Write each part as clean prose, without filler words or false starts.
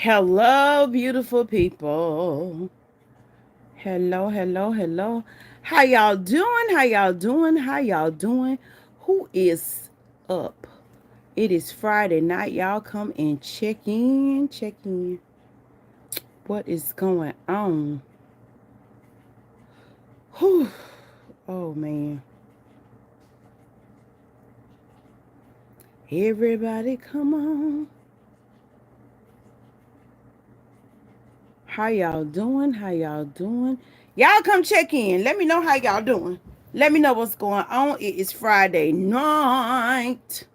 Hello, beautiful people. Hello, hello, hello. How y'all doing? How y'all doing? How y'all doing? Who is up? It is Friday night. Y'all come and check in. Check in. What is going on? Whew. Oh, man. Everybody, come on. How y'all doing? How y'all doing? Y'all come check in. Let me know how y'all doing. Let me know what's going on. It is Friday night,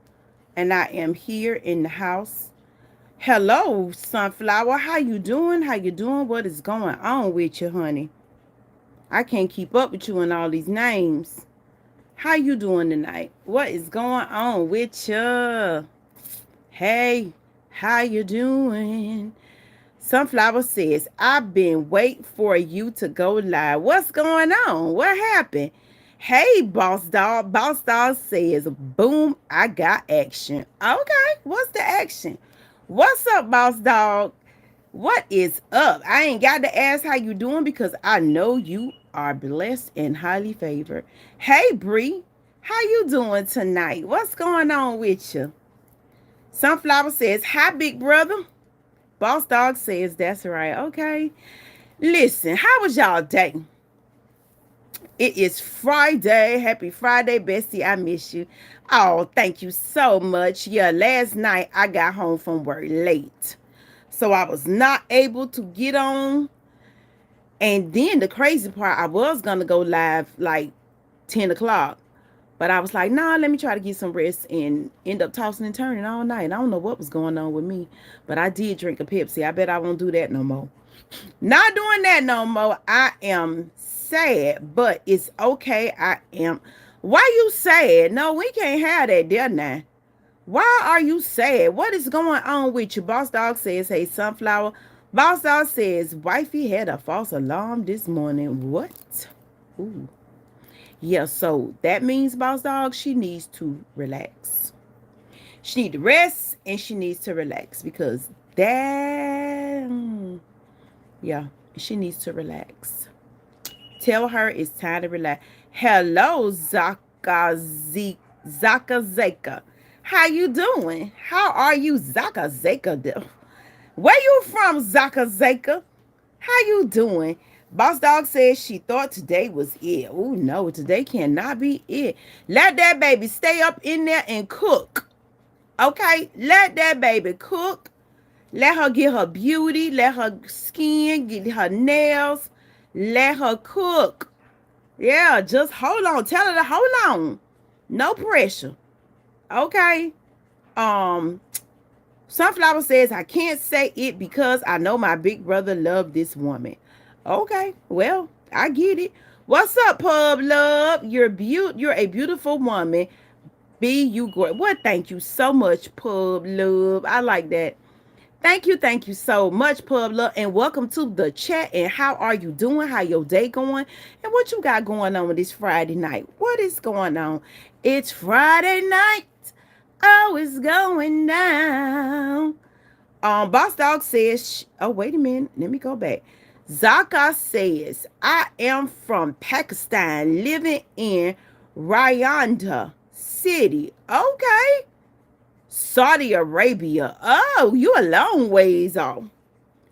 and I am here in the house. Hello, Sunflower. How you doing? How you doing? What is going on with you, honey? I can't keep up with you and all these names. How you doing tonight? What is going on with you? Hey, how you doing? Sunflower says, I've been waiting for you to go live. What's going on? What happened? Hey, Boss Dog. Boss Dog says, boom, I got action. Okay, what's the action? What's up, Boss Dog? What is up? I ain't got to ask how you doing because I know you are blessed and highly favored. Hey, Bree, how you doing tonight? What's going on with you? Sunflower says, hi, big brother. Boss Dog says that's right. Okay. Listen, how was y'all day? It is Friday. Happy Friday, Bestie. I miss you. Oh, thank you so much. Yeah, last night I got home from work late. So I was not able to get on. And then the crazy part, I was going to go live like 10 o'clock. But I was like, nah, let me try to get some rest and end up tossing and turning all night. I don't know what was going on with me, but I did drink a Pepsi. I bet I won't do that no more. Not doing that no more. I am sad, but it's okay. I am. Why you sad? No, we can't have that there now. Why are you sad? What is going on with you? Boss Dog says, hey, Sunflower. Boss Dog says, wifey had a false alarm this morning. What? Ooh. Yeah, so that means, Boss Dog, she needs to relax. She needs to rest and she needs to relax because that, yeah, she needs to relax. Tell her it's time to relax. Hello, Zaka Zeka. How you doing? How are you, Zaka Zeka? Where you from, Zaka Zeka? How you doing? Boss Dog says she thought today was it. Oh no, today cannot be it. Let that baby stay up in there and cook. Okay? Let that baby cook. Let her get her beauty. Let her skin, get her nails. Let her cook. Yeah, just hold on. Tell her to hold on. No pressure. Okay? Um, Sunflower says, I can't say it because I know my big brother loved this woman. Okay, well, I get it. What's up, Pub Love? You're a beautiful woman. Be you great. Well, thank you so much, Pub Love. I like that. Thank you so much, Pub Love. And welcome to the chat. And how are you doing? How your day going? And what you got going on with this Friday night? What is going on? It's Friday night. Oh, it's going down. Boss Dog says, oh, wait a minute. Let me go back. Zaka says, I am from Pakistan, living in Rayanda City. Okay. Saudi Arabia. Oh, you a long ways off.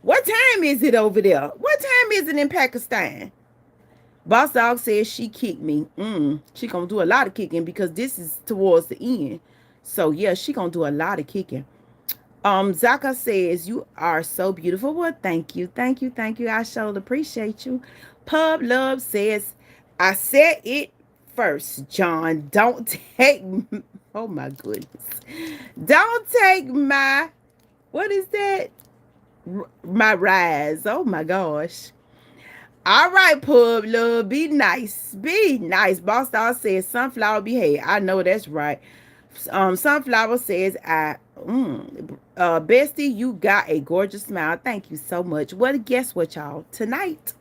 What time is it over there? What time is it in Pakistan? Boss Dog says she kicked me. She gonna do a lot of kicking because this is towards the end. So yeah, she gonna do a lot of kicking. Zaka says, you are so beautiful. Well, thank you. I sure appreciate you. Pub Love says, I said it first, John. Don't take, oh my goodness. Don't take my, what is that? My rise. Oh my gosh. All right, Pub Love, be nice. Be nice. Boss Dog says, Sunflower behave. I know that's right. Sunflower says, Bestie, you got a gorgeous smile. Thank you so much. Well, guess what, y'all? Tonight,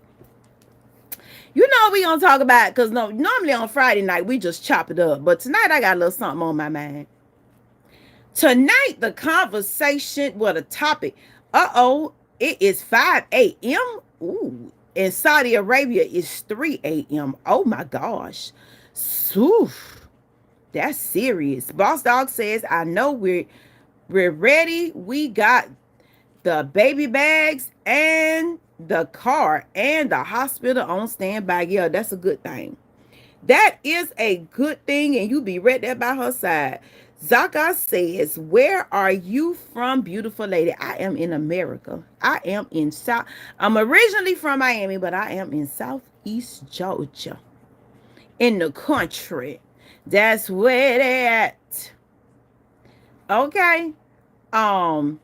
you know we gonna talk about, because normally on Friday night we just chop it up, but tonight I got a little something on my mind. Tonight, the conversation, well, the topic Uh-oh, it is 5 a.m. Ooh, in Saudi Arabia, it's 3 a.m. Oh my gosh. Soof. That's serious. Boss Dog says, I know we're ready. We got the baby bags and the car and the hospital on standby. Yeah, that's a good thing. That is a good thing, and you be right there by her side. Zaka says, where are you from, beautiful lady? I am in America. I am in South. I'm originally from Miami, but I am in Southeast Georgia. In the country. That's where they at. Okay. Um,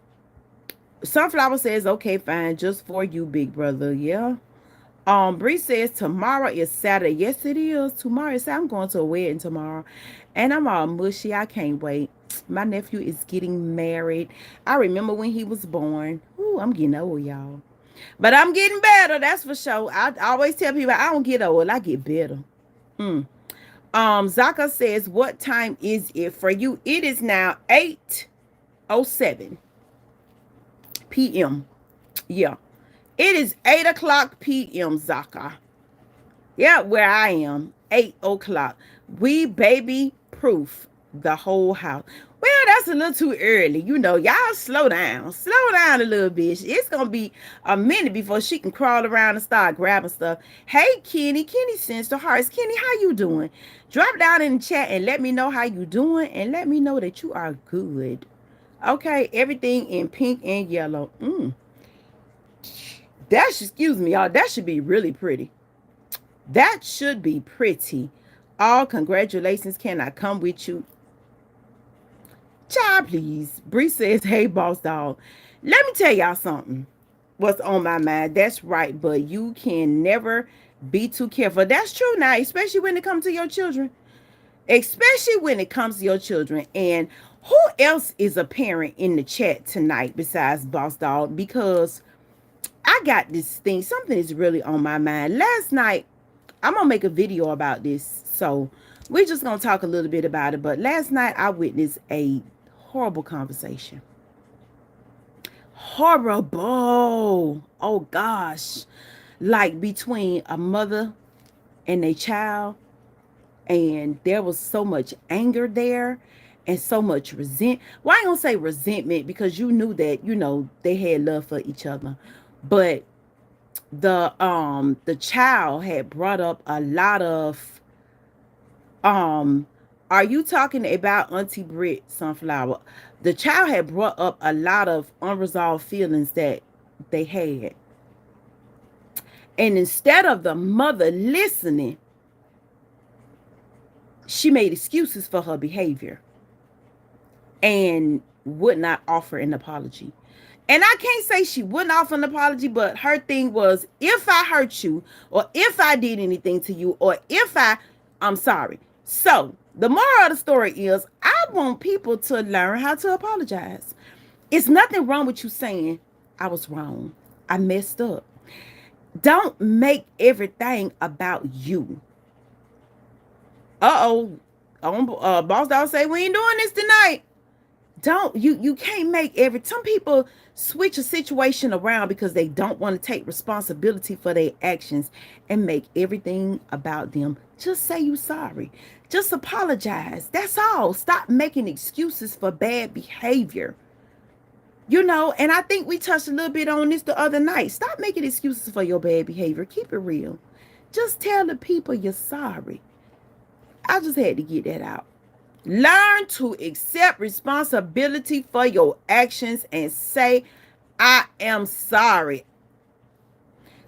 Sunflower says, okay, fine, just for you, big brother. Yeah. Bree says tomorrow is Saturday. Yes, it is. Tomorrow is Saturday. I'm going to a wedding tomorrow. And I'm all mushy. I can't wait. My nephew is getting married. I remember when he was born. Ooh, I'm getting old, y'all. But I'm getting better, that's for sure. I always tell people I don't get old, I get better. Mm. Zaka says, what time is it for you? It is now 8:07 p.m. Yeah. It is 8 o'clock p.m., Zaka. Yeah, where I am, 8 o'clock. We baby proof the whole house. Well, that's a little too early. You know, y'all slow down. Slow down a little bit. It's going to be a minute before she can crawl around and start grabbing stuff. Hey, Kenny. Kenny sends the hearts. Kenny, how you doing? Drop down in the chat and let me know how you doing. And let me know that you are good. Okay, everything in pink and yellow. Excuse me, y'all. That should be really pretty. That should be pretty. All congratulations. Can I come with you? Child, please. Bree says, hey, boss dog. Let me tell y'all something. What's on my mind. That's right. But you can never be too careful. That's true now, especially when it comes to your children. Especially when it comes to your children. And who else is a parent in the chat tonight besides boss dog? Because I got this thing. Something is really on my mind. Last night, I'm going to make a video about this. So we're just going to talk a little bit about it. But last night I witnessed a horrible conversation. Horrible. Oh gosh. Like between a mother and a child. And there was so much anger there and so much well, I ain't gonna say resentment because you knew that, you know, they had love for each other. But the child had brought up a lot of are you talking about Auntie Britt, Sunflower? The child had brought up a lot of unresolved feelings that they had. And instead of the mother listening, she made excuses for her behavior and would not offer an apology. And I can't say she wouldn't offer an apology, but her thing was, if I hurt you, or if I did anything to you, or if I'm sorry. So the moral of the story is, I want people to learn how to apologize. It's nothing wrong with you saying, I was wrong. I messed up. Don't make everything about you. Boss dog say we ain't doing this tonight. You can't make some people switch a situation around because they don't want to take responsibility for their actions and make everything about them. Just say you sorry. Just apologize. That's all. Stop making excuses for bad behavior. You know, and I think we touched a little bit on this the other night. Stop making excuses for your bad behavior. Keep it real. Just tell the people you're sorry. I just had to get that out. Learn to accept responsibility for your actions and say, I am sorry.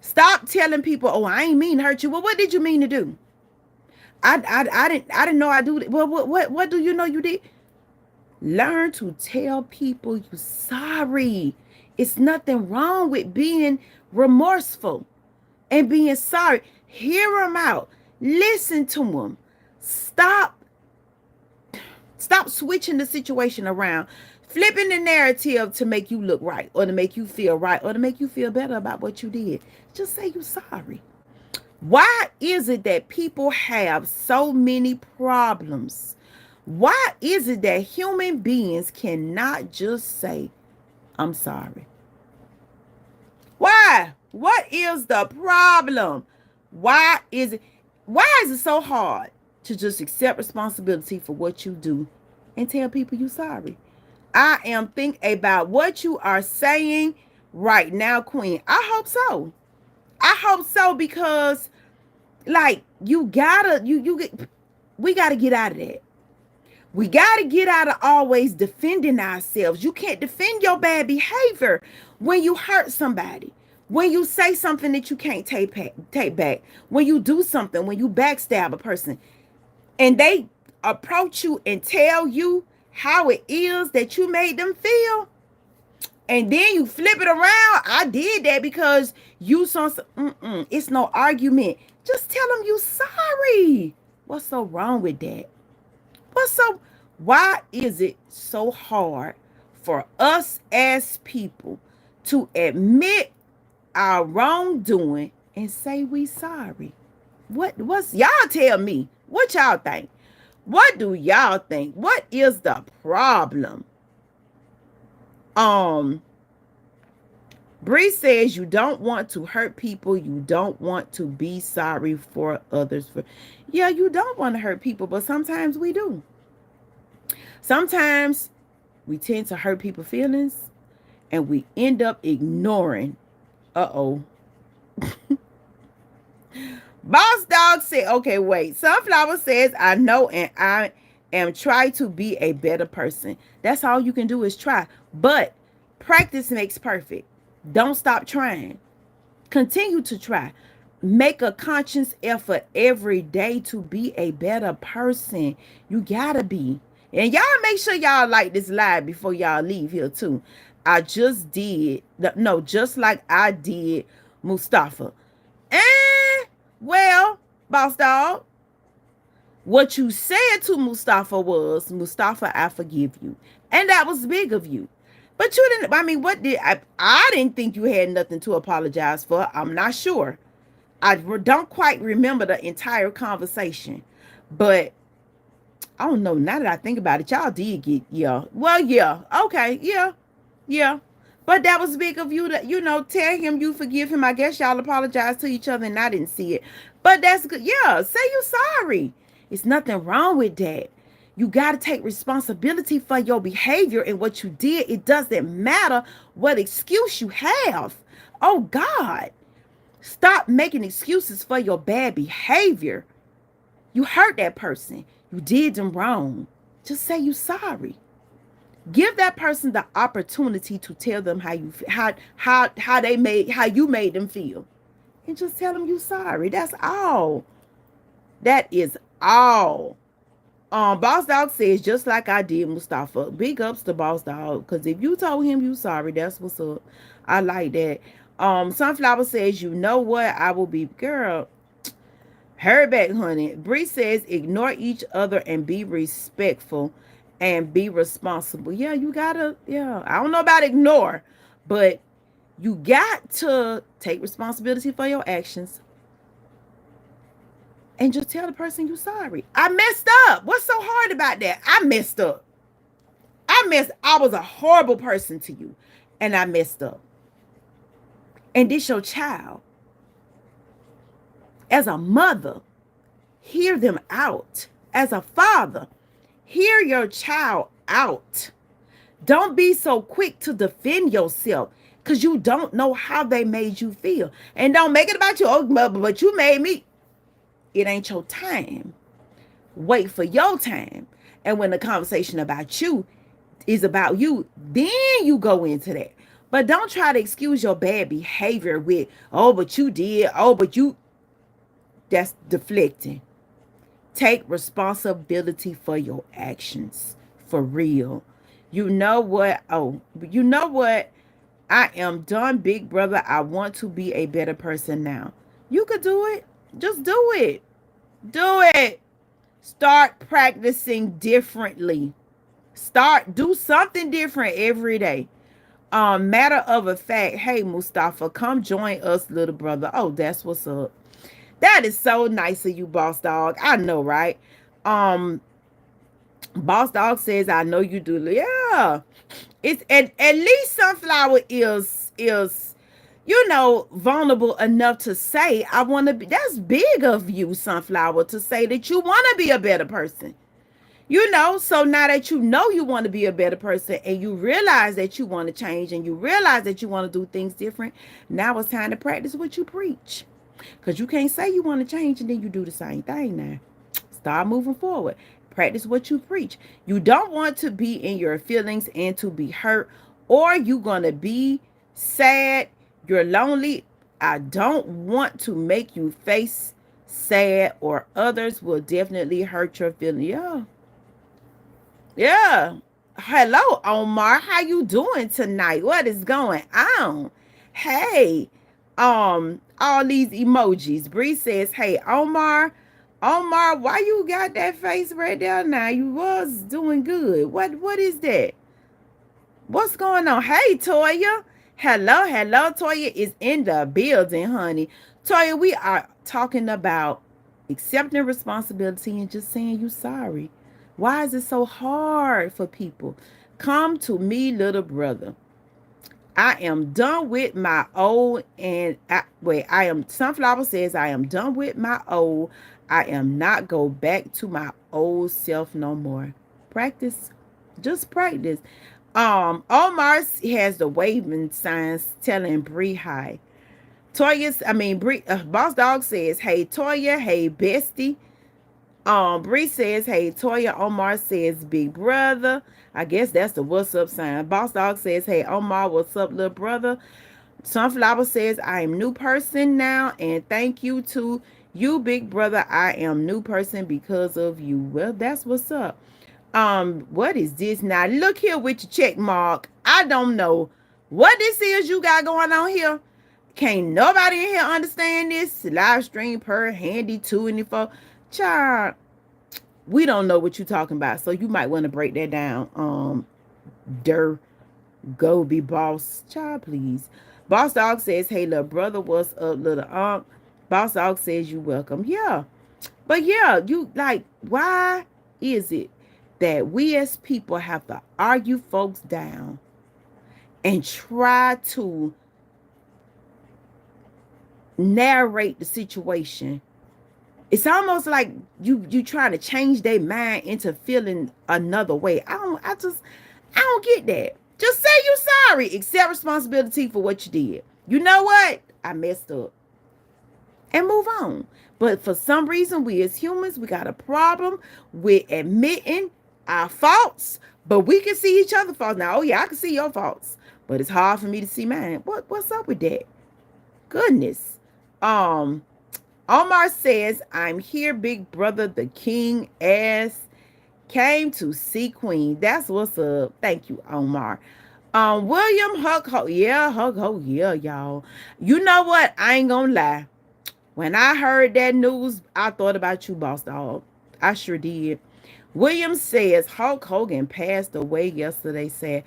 Stop telling people, oh, I ain't mean to hurt you. Well, what did you mean to do? I didn't know I do it. Well, what do you know you did? Learn to tell people you're sorry. It's nothing wrong with being remorseful and being sorry. Hear them out. Listen to them. Stop switching the situation around, flipping the narrative to make you look right or to make you feel right or to make you feel better about what you did. Just say you're sorry. Why is it that people have so many problems? Why is it that human beings cannot just say, I'm sorry? What is the problem? Why is it why is it so hard to just accept responsibility for what you do and tell people you sorry? I am thinking about what you are saying right now, Queen. I hope so. I hope so because like you gotta you get we gotta get out of that. We gotta get out of always defending ourselves. You can't defend your bad behavior when you hurt somebody. When you say something that you can't take back, when you do something, when you backstab a person, and they approach you and tell you how it is that you made them feel, and then you flip it around. I did that because you saw some. It's no argument. Just tell them you sorry. What's so wrong with that? What's so? Why is it so hard for us as people to admit our wrongdoing and say we sorry? What's y'all tell me? What y'all think? What do y'all think? What is the problem? Um Bree says you don't want to hurt people. You don't want to be sorry for others. Yeah, you don't want to hurt people, but sometimes we do. Sometimes we tend to hurt people's feelings and we end up ignoring. Uh-oh. Boss Dog said, okay, wait. Sunflower says, I know and I am trying to be a better person. That's all you can do is try. But practice makes perfect. Don't stop trying. Continue to try. Make a conscious effort every day to be a better person. You gotta be. And y'all make sure y'all like this live before y'all leave here too. I just did, no, just like I did Mustafa. Well, boss dog, what you said to Mustafa was, Mustafa, I forgive you. And that was big of you. But you didn't, I mean, what did, I didn't think you had nothing to apologize for. I'm not sure. I don't quite remember the entire conversation. But I don't know. Now that I think about it, y'all did get, yeah. Well, yeah. Okay. Yeah. Yeah. But that was big of you to, tell him you forgive him. I guess y'all apologize to each other and I didn't see it. But that's good. Yeah. Say you sorry. It's nothing wrong with that. You got to take responsibility for your behavior and what you did. It doesn't matter what excuse you have. Oh, God. Stop making excuses for your bad behavior. You hurt that person. You did them wrong. Just say you sorry. Give that person the opportunity to tell them how you made them feel. And just tell them you sorry. That's all. That is all. Boss Dog says, just like I did Mustafa. Big ups to Boss Dog. Because if you told him you sorry, that's what's up. I like that. Sunflower says, you know what? I will be, girl. Hurry back, honey. Bree says, ignore each other and be respectful and be responsible. Yeah, you gotta, yeah. I don't know about ignore, but you got to take responsibility for your actions and just tell the person you're sorry. I messed up. What's so hard about that? I messed up. I was a horrible person to you and I messed up. And this your child. As a mother, hear them out. As a father, hear your child out. Don't be so quick to defend yourself because you don't know how they made you feel. And don't make it about you. Oh, but you made me. It ain't your time. Wait for your time. And when the conversation about you is about you, then you go into that. But don't try to excuse your bad behavior with, oh, but you did. Oh, but you. That's deflecting. Take responsibility for your actions. For real. You know what? Oh, you know what? I am done, big brother. I want to be a better person now. You could do it. Just do it. Do it. Start practicing differently. Do something different every day. Matter of a fact, hey, Mustafa, come join us, little brother. Oh, that's what's up. That is so nice of you, Boss Dog. I know, right? Boss Dog says, I know you do. Yeah. It's at least Sunflower is vulnerable enough to say, I want to be. That's big of you, Sunflower, to say that you want to be a better person. So now that you want to be a better person and you realize that you want to change and you realize that you want to do things different, now it's time to practice what you preach. Because you can't say you want to change and then you do the same thing now. Start moving forward. Practice what you preach. You don't want to be in your feelings and to be hurt, or you're going to be sad. You're lonely. I don't want to make you face sad, or others will definitely hurt your feelings. Yeah. Yeah. Hello, Omar. How you doing tonight? What is going on? Hey, all these emojis. Bree says, "Hey, Omar, Omar, why you got that face right there now? You was doing good. What is that? What's going on? Hey, Toya. Hello. Toya is in the building, honey. Toya, we are talking about accepting responsibility and just saying you sorry. Why is it so hard for people? Come to me, little brother. I am done with my old Sunflower says, I am done with my old. I am not go back to my old self no more. Practice. Just practice. Omar has the waving signs telling Bree hi. Boss Dog says, hey Toya, hey bestie. Bree says, hey Toya. Omar says, big brother. I guess that's the what's up sign. Boss Dog says, hey Omar, what's up, little brother? Sunflower says, I am new person now, and thank you to you, big brother. I am new person because of you. Well, that's what's up. What is this now? Look here with your check mark. I don't know what this is you got going on here. Can't nobody in here understand this. Live stream per handy 224. Child, we don't know what you're talking about, so you might want to break that down. Go be boss. Child, please. Boss Dog says, hey, little brother, what's up, little aunt? Boss Dog says, you welcome. Yeah. But yeah, you like, why is it that we as people have to argue folks down and try to narrate the situation? It's almost like you trying to change their mind into feeling another way. I don't get that. Just say you sorry. Accept responsibility for what you did. You know what? I messed up. And move on. But for some reason, we as humans, we got a problem with admitting our faults. But we can see each other's faults. Now, oh yeah, I can see your faults. But it's hard for me to see mine. What's up with that? Goodness. Omar says, I'm here, big brother, the king ass came to see queen. That's what's up. Thank you, Omar. William Hug Ho. Yeah, Hug Ho. Yeah, y'all. You know what? I ain't gonna lie. When I heard that news, I thought about you, Boss Dog. I sure did. William says Hulk Hogan passed away yesterday. Said,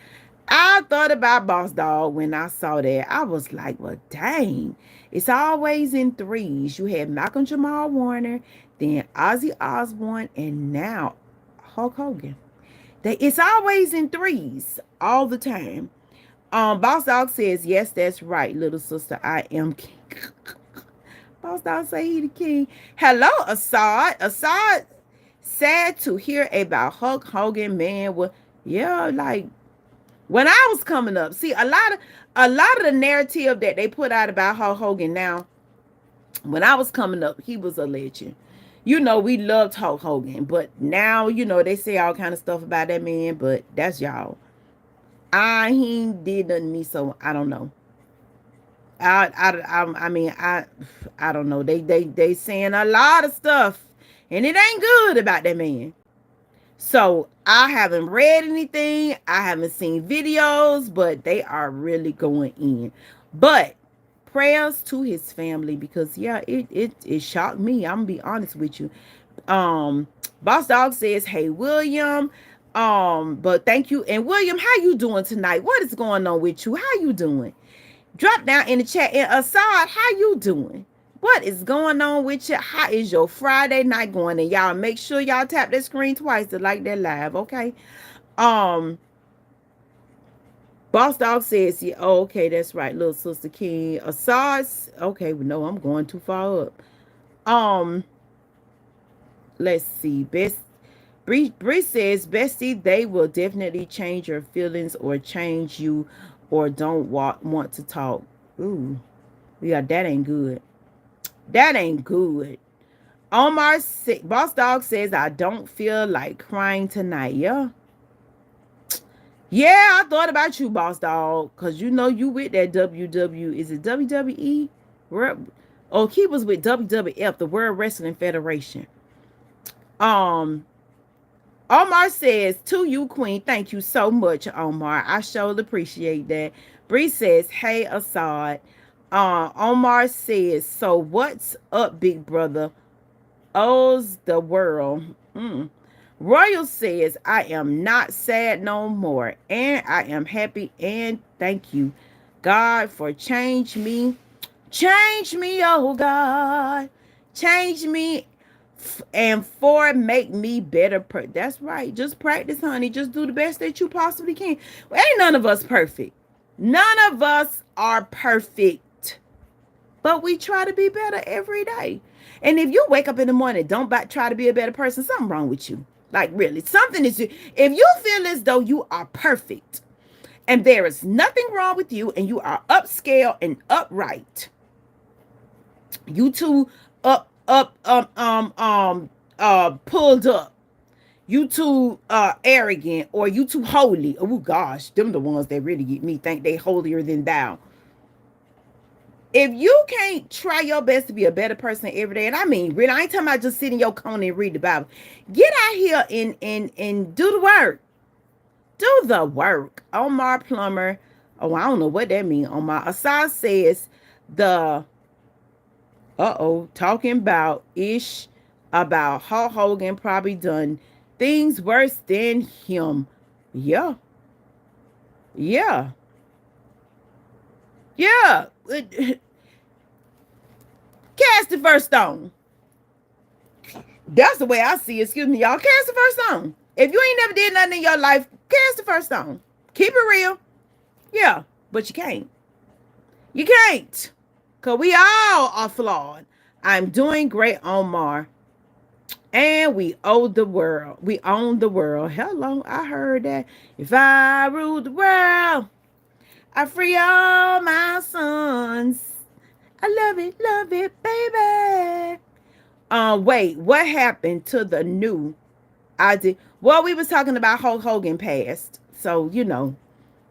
I thought about Boss Dog when I saw that. I was like, well, dang. It's always in threes. You had Malcolm Jamal Warner, then Ozzy Osbourne, and now Hulk Hogan. It's always in threes all the time. Boss Dog says, yes, that's right, little sister. I am king. Boss Dog say he the king. Hello, Assad. Assad, sad to hear about Hulk Hogan, man. Well, yeah, like when I was coming up, see a lot of the narrative that they put out about Hulk Hogan now. When I was coming up, he was a legend. We loved Hulk Hogan, but now they say all kind of stuff about that man. But that's y'all. He did nothing to me, so I don't know. I don't know. They saying a lot of stuff, and it ain't good about that man. So I haven't read anything. I haven't seen videos, but they are really going in. But prayers to his family, because yeah, it shocked me. I'm gonna be honest with you. Boss Dog says, hey William. But thank you. And William, how you doing tonight? What is going on with you? How you doing? Drop down in the chat. And Assad, how you doing? What is going on with you? How is your Friday night going? And y'all make sure y'all tap that screen twice to like that live, okay? Boss Dog says, yeah, oh, okay, that's right, little sister King. Assad, okay, well, no, I'm going too far up. Um, let's see. Bree says, Bestie, they will definitely change your feelings or change you or don't want to talk. Ooh, yeah, that ain't good. That ain't good. Boss Dog says, I don't feel like crying tonight. Yeah. Yeah, I thought about you, Boss Dog, because you know you with that WW. Is it WWE? Oh, he was with WWF, the World Wrestling Federation. Um, Omar says, to you, Queen, thank you so much, Omar. I sure appreciate that. Bree says, hey, Assad. Omar says, so what's up, big brother? Owes the world. Royal says, I am not sad no more, and I am happy, and thank you, God, for change me. Change me, oh God. Change me and for make me better. That's right. Just practice, honey. Just do the best that you possibly can. Well, ain't none of us perfect. None of us are perfect. But we try to be better every day. And if you wake up in the morning, don't try to be a better person, something wrong with you. Like, really, something is, if you feel as though you are perfect and there is nothing wrong with you and you are upscale and upright, you too pulled up, you too arrogant, or you too holy. Oh gosh, them the ones that really get me, think they holier than thou. If you can't try your best to be a better person every day, and I mean, really, I ain't talking about just sitting in your corner and read the Bible. Get out here and do the work. Do the work. Omar Plummer. Oh, I don't know what that means. Omar Assad says the talking about Hulk Hogan probably done things worse than him. Yeah. Yeah. Yeah. Cast the first stone. That's the way I see it. Excuse me, y'all. Cast the first stone. If you ain't never did nothing in your life, cast the first stone. Keep it real. Yeah, but you can't. You can't. Because we all are flawed. I'm doing great, Omar. And we owe the world. We own the world. Hello, I heard that. If I rule the world, I free all my sons. I love it, baby. Wait, what happened to the new? I did. Well, we was talking about Hulk Hogan passed, so you know,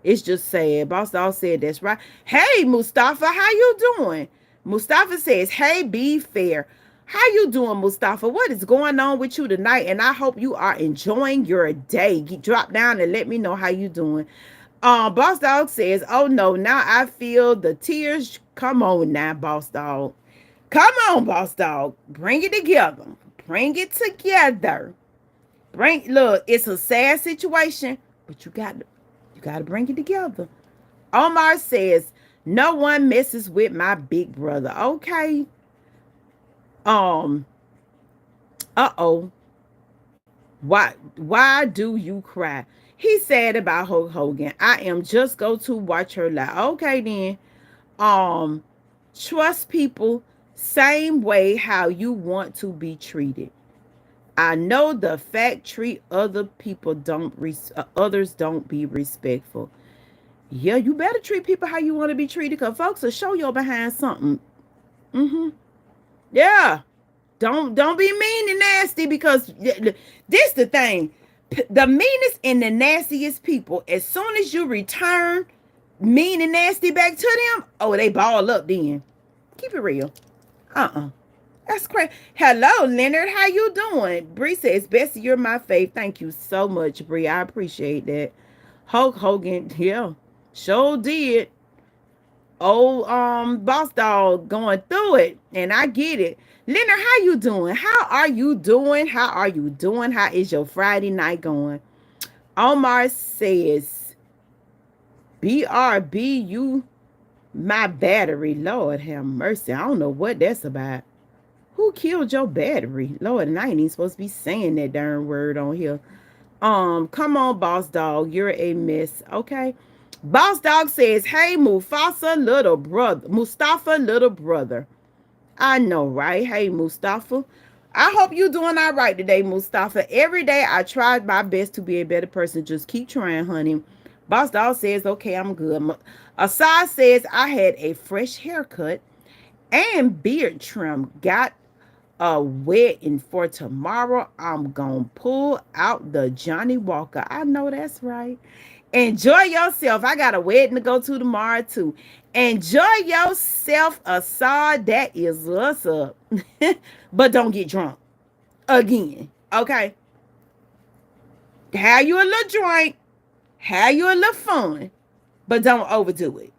it's just sad. Boss Dog said that's right. Hey, Mustafa, how you doing? Mustafa says, "Hey, be fair. How you doing, Mustafa? What is going on with you tonight? And I hope you are enjoying your day. Drop down and let me know how you doing." Boss Dog says, "Oh no, now I feel the tears. Come on now, Boss Dog. Come on, Boss Dog. Bring it together. Bring it together. Look, it's a sad situation, but you got to bring it together." Omar says, "No one messes with my big brother." Okay. Uh-oh. Why do you cry? He said about Hulk Hogan, I am just go to watch her lie. Okay then. Trust people same way how you want to be treated. I know the fact treat other people others don't be respectful. Yeah, you better treat people how you want to be treated, because folks will show you behind something. Yeah. Don't be mean and nasty, because this the thing. The meanest and the nastiest people, as soon as you return mean and nasty back to them, oh, they ball up then. Keep it real. That's crazy. Hello, Leonard. How you doing? Bree says, Bessie, you're my fave. Thank you so much, Bree. I appreciate that. Hulk Hogan, yeah, sure did. Old Boss Dog going through it, and I get it. Leonard, how you doing? How are you doing? How are you doing? How is your Friday night going? Omar says, BRB, you my battery. Lord have mercy. I don't know what that's about. Who killed your battery? Lord, and I ain't even supposed to be saying that darn word on here. Come on, Boss Dog. You're a mess. Okay. Boss Dog says, hey, Mustafa, little brother. I know, right? Hey, Mustafa. I hope you doing all right today, Mustafa. Every day I tried my best to be a better person. Just keep trying, honey. Boss Dog says, okay, I'm good. Asad says, I had a fresh haircut and beard trim. Got a wedding for tomorrow. I'm gonna pull out the Johnny Walker. I know that's right. Enjoy yourself. I got a wedding to go to tomorrow too. Enjoy yourself, Assad. That is what's up. But don't get drunk again. Okay. Have you a little drink. Have you a little fun. But don't overdo it.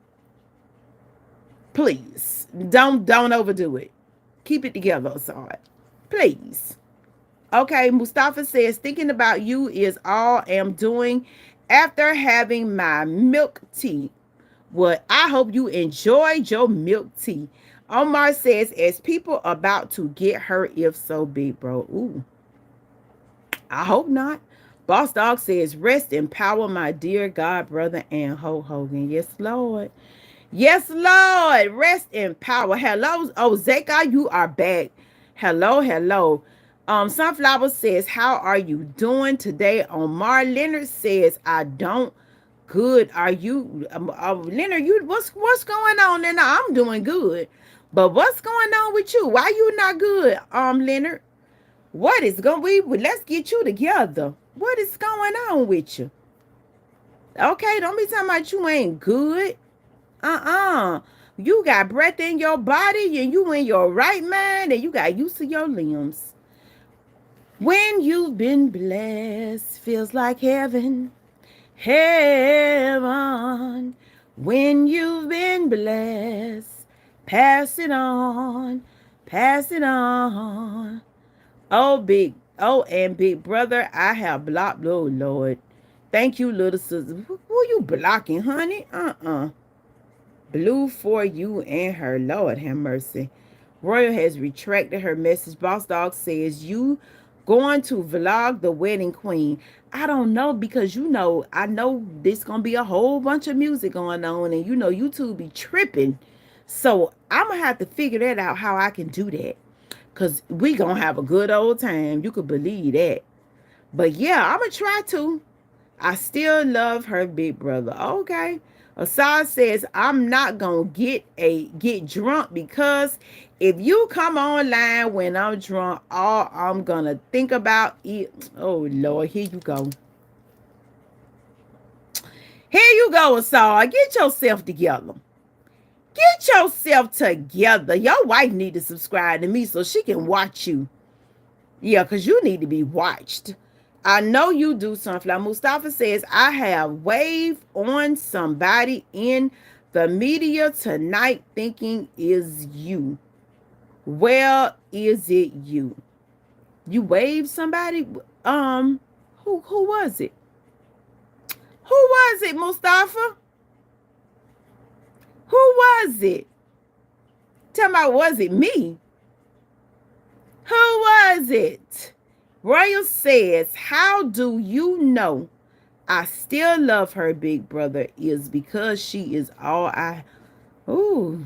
Please. Don't overdo it. Keep it together, Assad. Please. Okay, Mustafa says, thinking about you is all I'm doing after having my milk tea. Well, I hope you enjoyed your milk tea. Omar says, as people about to get hurt, if so be, bro. Ooh, I hope not. Boss Dog says, rest in power, my dear God, brother, and Hulk Hogan. Yes, Lord. Yes, Lord. Rest in power. Hello. Oh, Zeka, you are back. Hello, hello. Sunflower says, how are you doing today? Omar Leonard says, I don't. Good. Are you, Leonard, what's going on? Leonard, I'm doing good. But what's going on with you? Why you not good, Leonard? What is going on? Let's get you together. What is going on with you? Okay, don't be talking about you ain't good. You got breath in your body and you in your right mind and you got use of your limbs. When you've been blessed, feels like heaven, heaven. When you've been blessed, pass it on, pass it on. And big brother, I have blocked, oh Lord. Thank you, little sister. Who you blocking, honey? Blue for you and her. Lord have mercy. Royal has retracted her message. Boss Dog says, you going to vlog the wedding queen. I don't know because, I know there's going to be a whole bunch of music going on and, YouTube be tripping. So I'm going to have to figure that out how I can do that because we going to have a good old time. You could believe that. But yeah, I'm going to try to. I still love her big brother. Okay. Assad says, I'm not going to get drunk because if you come online when I'm drunk, all I'm going to think about is, oh, Lord, here you go. Here you go, Assad. Get yourself together. Get yourself together. Your wife need to subscribe to me so she can watch you. Yeah, because you need to be watched. I know you do, Sunflower. Mustafa says, I have waved on somebody in the media tonight thinking is you. Well, is it you? You waved somebody? Who was it? Who was it, Mustafa? Who was it? Tell me, was it me? Who was it? Royal says, how do you know I still love her big brother is because she is all I... Ooh.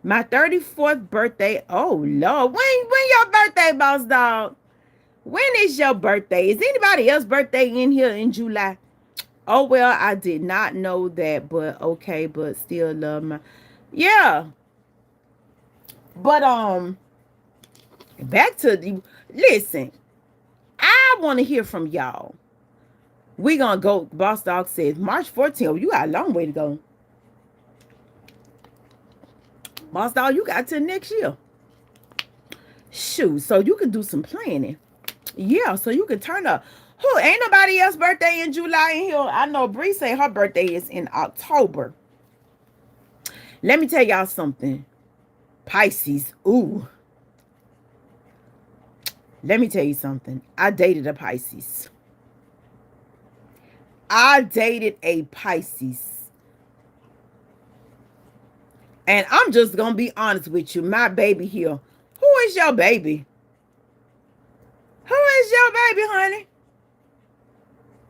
My 34th birthday. Oh, Lord. When your birthday, Boss Dog? When is your birthday? Is anybody else's birthday in here in July? Oh, well, I did not know that, but okay, but still love my... Yeah. But, back to the... Listen. I want to hear from y'all. We're going to go. Boss Dog says March 14th. You got a long way to go. Boss Dog, you got to next year. Shoot. So you can do some planning. Yeah. So you can turn up. Who? Ain't nobody else's birthday in July in here. I know Bree said her birthday is in October. Let me tell y'all something. Pisces. Ooh. Let me tell you something. I dated a Pisces. I dated a Pisces. And I'm just going to be honest with you. My baby here. Who is your baby? Who is your baby, honey?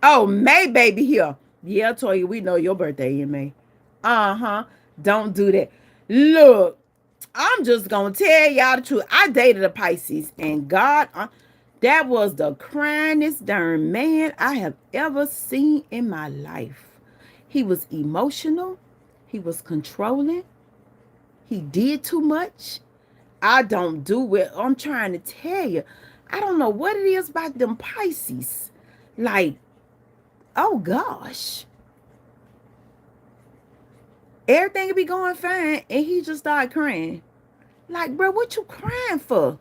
Oh, May baby here. Yeah, Toya, we know your birthday in May. Uh-huh. Don't do that. Look, I'm just gonna tell y'all the truth. I dated a Pisces, and God, that was the cryingest darn man I have ever seen in my life. He was emotional. He was controlling. He did too much. I don't do it. I'm trying to tell you. I don't know what it is about them Pisces. Like, oh gosh. Everything would be going fine, and he just started crying. Like, bro, what you crying for?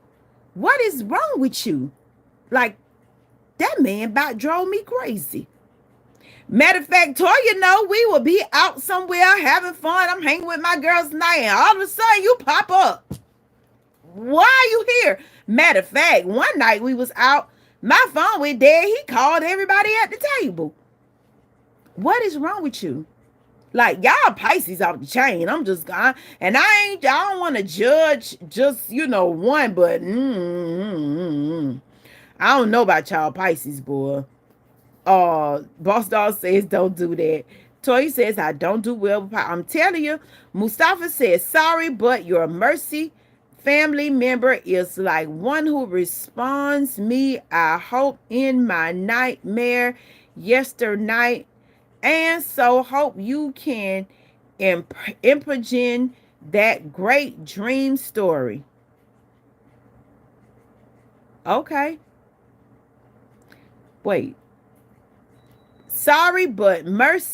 What is wrong with you? Like, that man about drove me crazy. Matter of fact, Toya, know we will be out somewhere having fun. I'm hanging with my girls tonight, and all of a sudden you pop up. Why are you here? Matter of fact, one night we was out, my phone went dead. He called everybody at the table. What is wrong with you? Like, y'all Pisces off the chain. I'm just gone. And I don't want to judge just, one, but I don't know about y'all Pisces, boy. Boss Dog says don't do that. Toy says I don't do well. I'm telling you. Mustafa says sorry, but your mercy family member is like one who responds me. I hope in my nightmare yesterday, and so hope you can imagine that great dream story. Okay. Wait. Sorry, but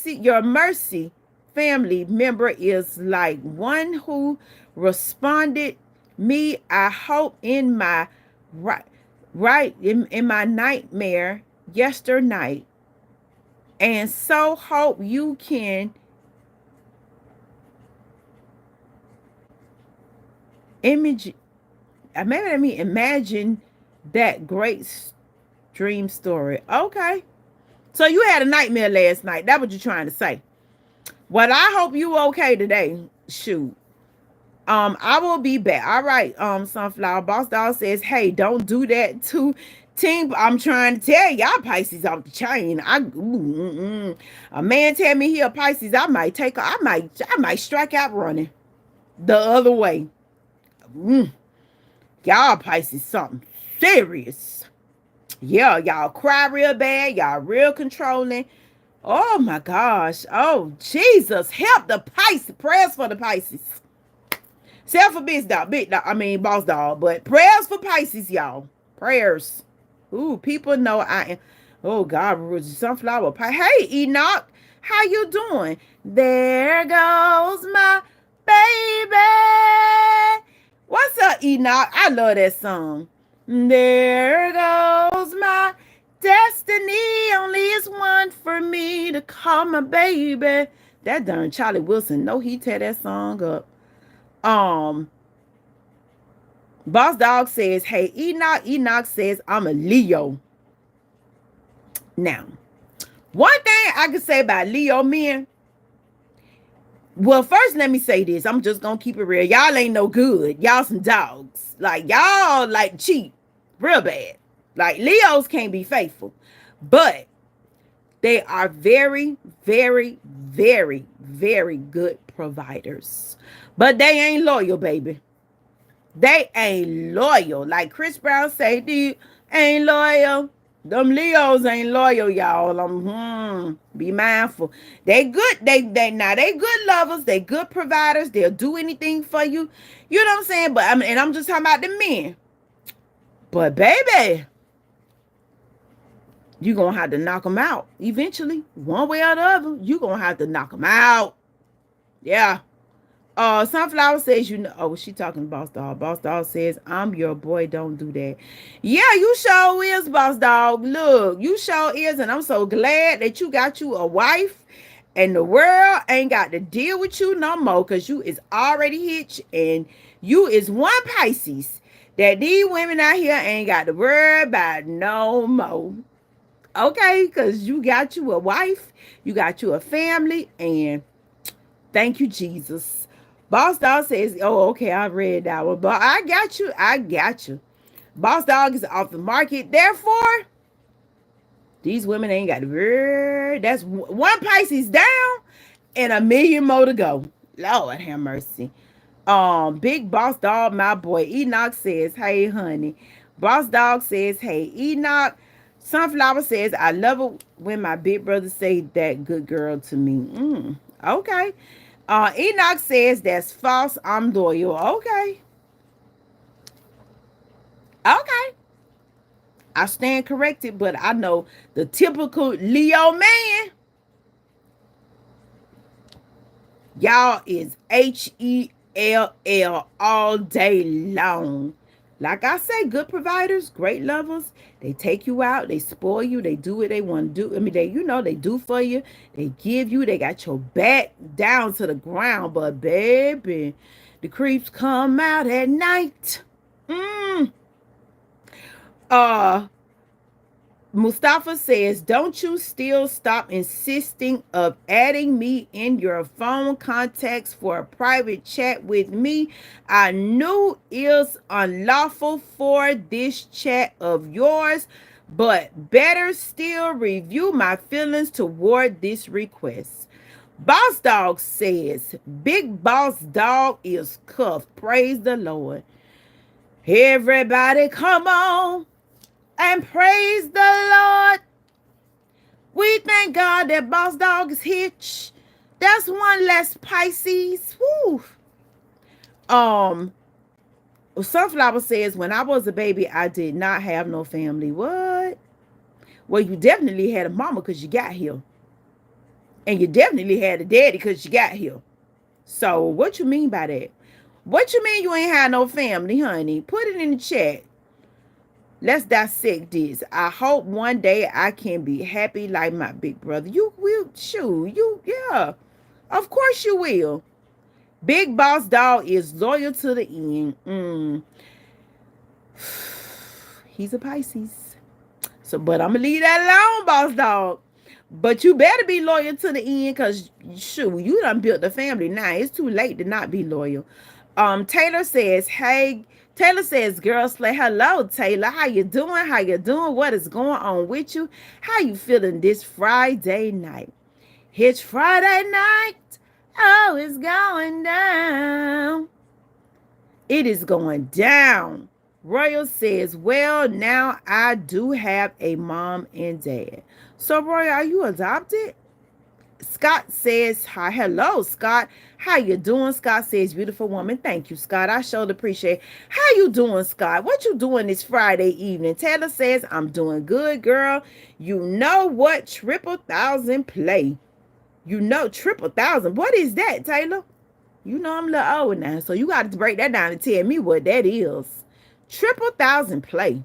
your mercy family member is like one who responded me. I hope in my in my nightmare yesterday, and so hope you can imagine that great dream story. Okay. So you had a nightmare last night. That's what you're trying to say. Well, I hope you okay today. Shoot. I will be back. All right. Sunflower Boss Dog says, hey, don't do that to team. I'm trying to tell y'all Pisces off the chain. A man tell me he a Pisces, I might strike out running the other way. Y'all Pisces something serious. Yeah, y'all cry real bad. Y'all real controlling. Oh my gosh. Oh, Jesus. Help the Pisces. Prayers for the Pisces. Except for Boss Dog. But prayers for Pisces, y'all. Prayers. Ooh, people know I am. Oh, God. Sunflower pie. Hey, Enoch. How you doing? There goes my baby. What's up, Enoch? I love that song. There goes my destiny. Only is one for me to call my baby. That darn Charlie Wilson. No, he tear that song up. Boss Dog says, hey, Enoch. Enoch says, I'm a Leo. Now, one thing I can say about Leo men. Well, first, let me say this. I'm just going to keep it real. Y'all ain't no good. Y'all some dogs. Like, y'all like cheat. Real bad. Like, Leos can't be faithful. But they are very, very, very, very good providers. But they ain't loyal, baby. They ain't loyal. Like Chris Brown say, they ain't loyal. Them Leos ain't loyal, y'all. Be mindful. They good. They good lovers. They good providers. They'll do anything for you. You know what I'm saying? But I'm just talking about the men. But baby, you're going to have to knock them out eventually. One way or the other, you're going to have to knock them out. Yeah. Sunflower says, she talking to Boss Dog. Boss Dog says, I'm your boy. Don't do that. Yeah, you sure is, Boss Dog. Look, you sure is. And I'm so glad that you got you a wife and the world ain't got to deal with you no more because you is already hitched and you is one Pisces that these women out here ain't got to worry about no more. Okay, because you got you a wife, you got you a family, and thank you, Jesus. Boss Dog says, oh, okay, I read that one, but I got you. Boss Dog is off the market. Therefore, These women ain't got that's one Pisces down and a million more to go. Lord have mercy. Big Boss Dog, my boy Enoch says, "Hey, honey." Boss Dog says, "Hey, Enoch." Sunflower says, "I love it when my big brother say that good girl to me." Okay. Enoch says, "That's false. I'm loyal." Okay. Okay. I stand corrected, but I know the typical Leo man, y'all is HELL all day long. Like I say, good providers, great lovers. They take you out, they spoil you, they do what they want to do. I mean, they do for you. They give you, they got your back down to the ground. But baby, the creeps come out at night. Mm. Uh, Mustafa says, "Don't you still stop insisting of adding me in your phone contacts for a private chat with me. I knew it's unlawful for this chat of yours, but better still review my feelings toward this request." Boss Dog says, "Big Boss Dog is cuffed. Praise the Lord. Everybody come on and praise the Lord. We thank God that Boss Dog is hitched. That's one less Pisces. Woo. Um, Sunflower says, "When I was a baby, I did not have no family." What? Well, you definitely had a mama because you got here. And you definitely had a daddy because you got here. So what you mean by that? What you mean you ain't had no family, honey? Put it in the chat. Let's dissect this. I hope one day I can be happy like my big brother. You will, shoot, yeah. Of course you will. Big Boss Dog is loyal to the end. He's a Pisces. So, but I'm going to leave that alone, Boss Dog. But you better be loyal to the end because, shoot, you done built the family now. It's too late to not be loyal. Taylor says, "Hey," Taylor says, "Girl Slay, hello, Taylor. How you doing? How you doing? What is going on with you? How you feeling this Friday night? It's Friday night. Oh, it's going down. It is going down." Royal says, "Well, now I do have a mom and dad." So, Royal, are you adopted? Scott says, "Hi, hello, Scott. How you doing?" Scott says, "Beautiful woman." Thank you, Scott. I sure appreciate it. How you doing, Scott? What you doing this Friday evening? Taylor says, "I'm doing good, girl. You know what triple thousand play? You know triple thousand. What is that, Taylor?" You know I'm a little old now, so you got to break that down and tell me what that is. Triple thousand play.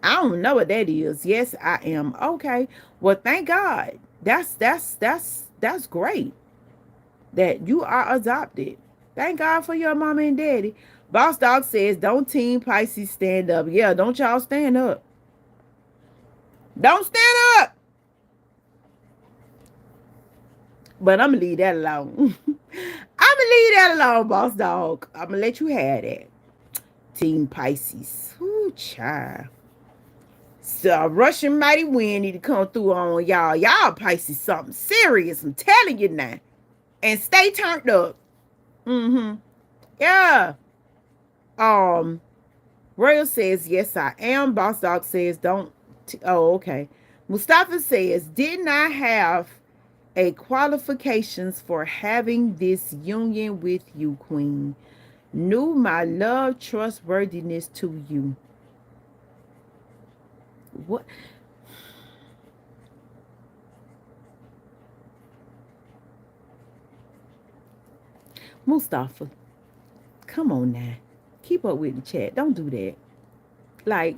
I don't know what that is. Yes, I am. Okay. Well, thank God. That's great that you are adopted. Thank God for your mama and daddy. Boss Dog says, "Don't Team Pisces stand up." Yeah, don't y'all stand up. Don't stand up. But I'm gonna leave that alone. I'm gonna leave that alone, Boss Dog. I'm gonna let you have that. Team Pisces. Ooh, child. So Russian mighty wind need to come through on y'all. Y'all Pisces something serious. I'm telling you now. And stay turned up. Yeah. Royal says, "Yes, I am." Boss Dog says, "Don't." Oh, okay. Mustafa says, "Didn't I have a qualifications for having this union with you, Queen? Knew my love, trustworthiness to you." What? Mustafa, come on now. Keep up with the chat. Don't do that. Like,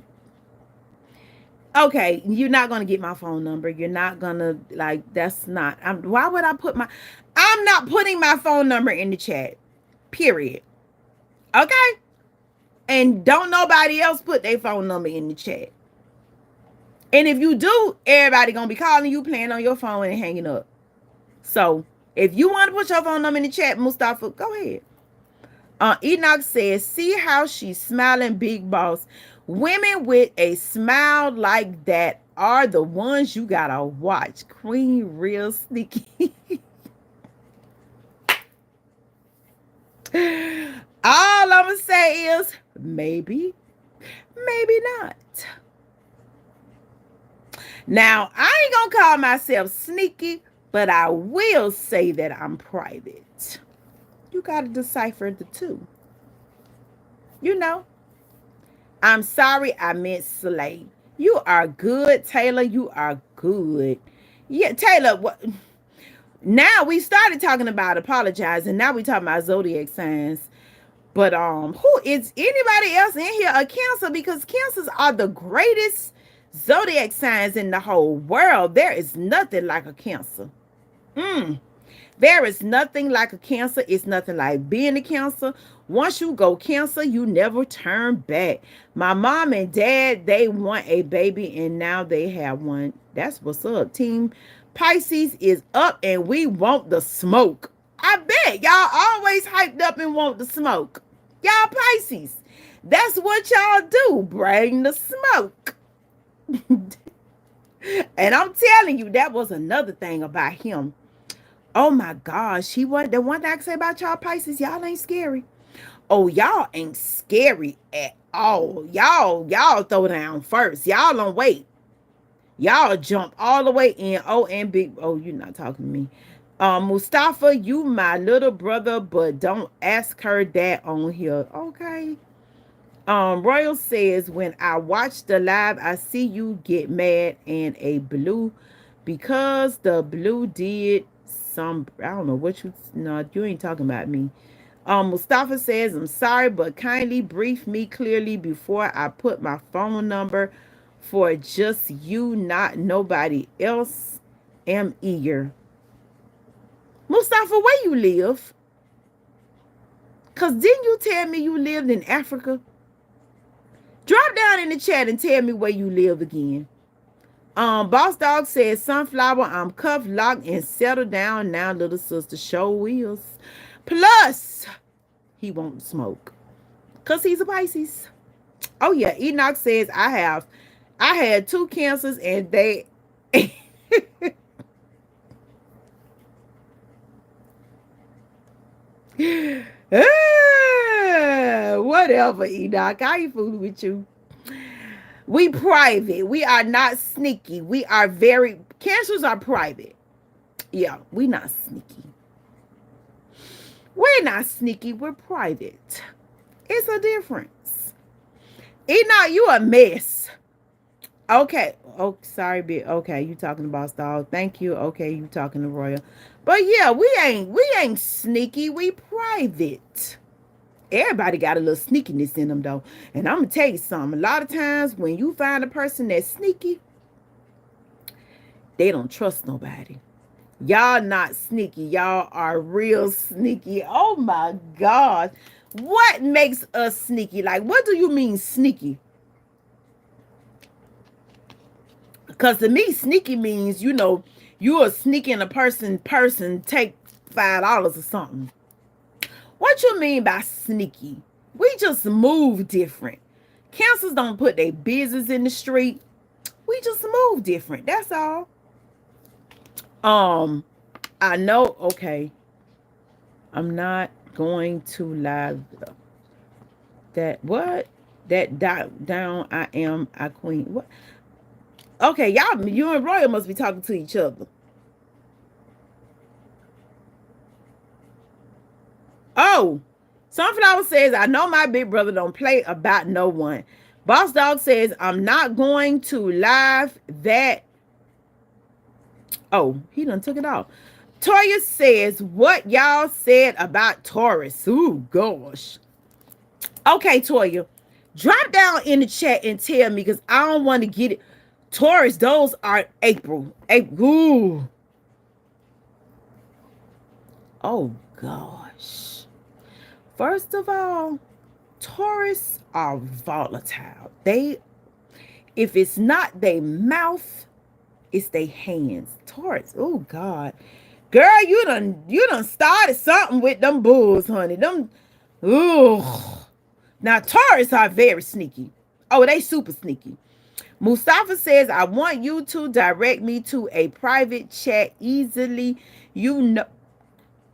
okay, you're not gonna get my phone number. You're not gonna like. That's not. Why would I put my? I'm not putting my phone number in the chat. Period. Okay. And don't nobody else put their phone number in the chat. And if you do, everybody gonna be calling you, playing on your phone, and hanging up. So if you want to put your phone number in the chat, Mustafa, go ahead. Enoch says, "See how she's smiling, Big Boss. Women with a smile like that are the ones you gotta watch. Queen real sneaky. All I'm gonna say is maybe, maybe not. Now, I ain't gonna call myself sneaky, but I will say that I'm private. You gotta decipher the two. You know, I'm sorry, I meant slay. You are good, Taylor. You are good. Yeah, Taylor, what? Now we started talking about apologizing. Now we talking about zodiac signs. But who is anybody else in here a Cancer? Because Cancers are the greatest zodiac signs in the whole world. There is nothing like a Cancer. There is nothing like a Cancer. It's nothing like being a Cancer. Once you go Cancer, you never turn back. My mom and dad, they want a baby and now they have one. That's what's up. Team Pisces is up and we want the smoke. I bet y'all always hyped up and want the smoke. Y'all Pisces, that's what y'all do. Bring the smoke. And I'm telling you, that was another thing about him. Oh my gosh, he was the one thing I can say about y'all Pisces. Y'all ain't scary. Oh, y'all ain't scary at all. Y'all throw down first. Y'all don't wait. Y'all jump all the way in. Oh, and big. Oh, you're not talking to me. Mustafa, you my little brother, but don't ask her that on here. Okay. Royal says, when I watch the live, I see you get mad and a blue because the blue did some, I don't know what you, no, you ain't talking about me. Mustafa says, I'm sorry, but kindly brief me clearly before I put my phone number for just you, not nobody else. Am eager. Mustafa, where you live? Because didn't you tell me you lived in Africa? Drop down in the chat and tell me where you live again. Boss Dog says, Sunflower, I'm cuffed, locked, and settled down now, little sister. Show wheels. Plus, he won't smoke. Because he's a Pisces. Oh, yeah. Enoch says, I had 2 Cancers and they... Whatever, Enoch. I ain't fooling with you. We private. We are not sneaky. We are very... Cancers are private. Yeah, we not sneaky. We're not sneaky. We're private. It's a difference. Enoch, you a mess. Okay. Oh, sorry, bitch. Okay, you talking to Boss Dog. Thank you. Okay, you talking to Royal. But yeah, we ain't sneaky. We private. Everybody got a little sneakiness in them though. And I'm gonna tell you something. A lot of times when you find a person that's sneaky, they don't trust nobody. Y'all not sneaky. Y'all are real sneaky. Oh my God. What makes us sneaky? Like, what do you mean sneaky? Because to me, sneaky means, you know, you are sneaking a person take $5 or something. What you mean by sneaky? We just move different. Cancers don't put their business in the street. We just move different. That's all. I know, okay. I'm not going to live that. What? That down, I am a queen. What? Okay, y'all, you and Royal must be talking to each other. Oh, Sunflower says, I know my big brother don't play about no one. Boss Dog says, I'm not going to live that. Oh, he done took it off. Toya says, what y'all said about Taurus. Ooh, gosh. Okay, Toya, drop down in the chat and tell me because I don't want to get it. Taurus, those are April. Ooh. Oh, gosh. First of all, Taurus are volatile. If it's not their mouth, it's their hands. Taurus, oh God. Girl, you done started something with them bulls, honey. Ooh. Now, Taurus are very sneaky. Oh, they super sneaky. Mustafa says, I want you to direct me to a private chat easily. You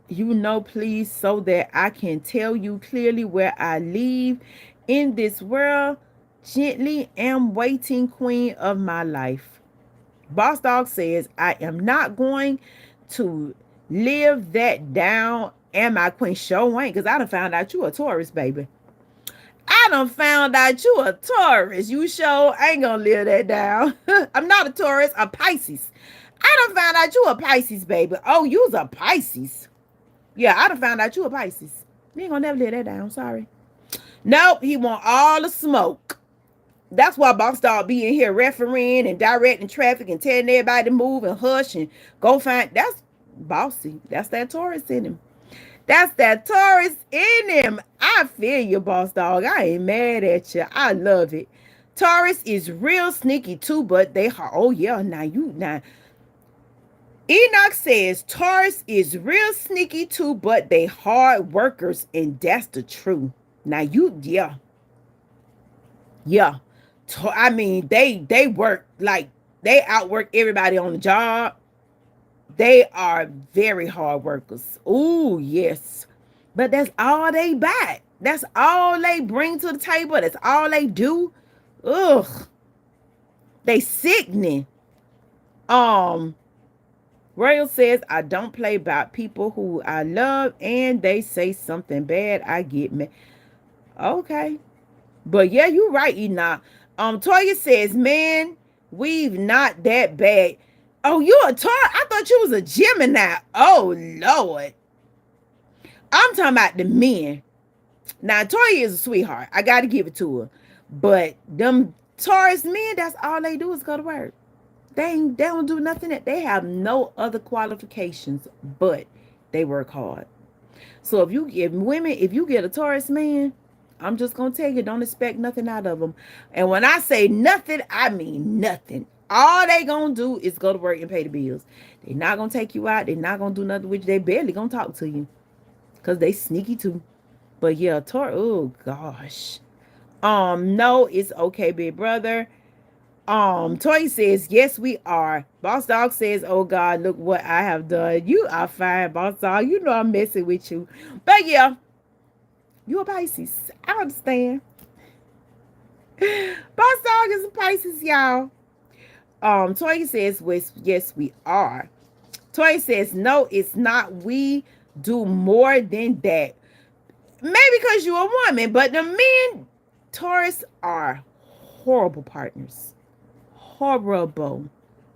know, please, so that I can tell you clearly where I live in this world. Gently am waiting, queen of my life. Boss Dog says, I am not going to live that down. Am I queen? Show ain't, because I done found out you a Taurus, baby. I done found out you a Taurus. You sure ain't gonna live that down. I'm not a Taurus, a Pisces. I done found out you a Pisces, baby. Oh, you's a Pisces. Yeah, I done found out you a Pisces. You ain't gonna never live that down. Sorry. Nope, he want all the smoke. That's why Boss Dog be in here refereeing and directing traffic and telling everybody to move and hush and go find. That's bossy. That's that Taurus in him. That's that Taurus in him. I feel you, Boss Dog. I ain't mad at you. I love it. Taurus is real sneaky too, but they oh yeah, now Enoch says Taurus is real sneaky too, but they hard workers, and that's the truth. Now yeah. I mean, they work like they outwork everybody on the job. They are very hard workers. Ooh, yes. But that's all they buy. That's all they bring to the table. That's all they do. Ugh. They sickening. Royal says, I don't play about people who I love and they say something bad. I get mad. Okay. But yeah, you're right, Enoch. Toya says, man, we've not that bad. Oh, you a Taurus? I thought you was a Gemini. Oh, Lord. I'm talking about the men. Now, Toya is a sweetheart. I got to give it to her. But them Taurus men, that's all they do is go to work. They don't do nothing. They have no other qualifications, but they work hard. So if you get a Taurus man, I'm just going to tell you, don't expect nothing out of them. And when I say nothing, I mean nothing. All they going to do is go to work and pay the bills. They're not going to take you out. They're not going to do nothing with you. They barely going to talk to you because they sneaky too. But yeah, oh gosh. No, it's okay, big brother. Toy says, yes, we are. Boss Dog says, oh God, look what I have done. You are fine, Boss Dog. You know I'm messing with you. But yeah, you a Pisces. I understand. Boss Dog is a Pisces, y'all. Toy says, yes, we are. Toy says, no, it's not. We do more than that. Maybe because you're a woman, but the men, Taurus, are horrible partners. Horrible.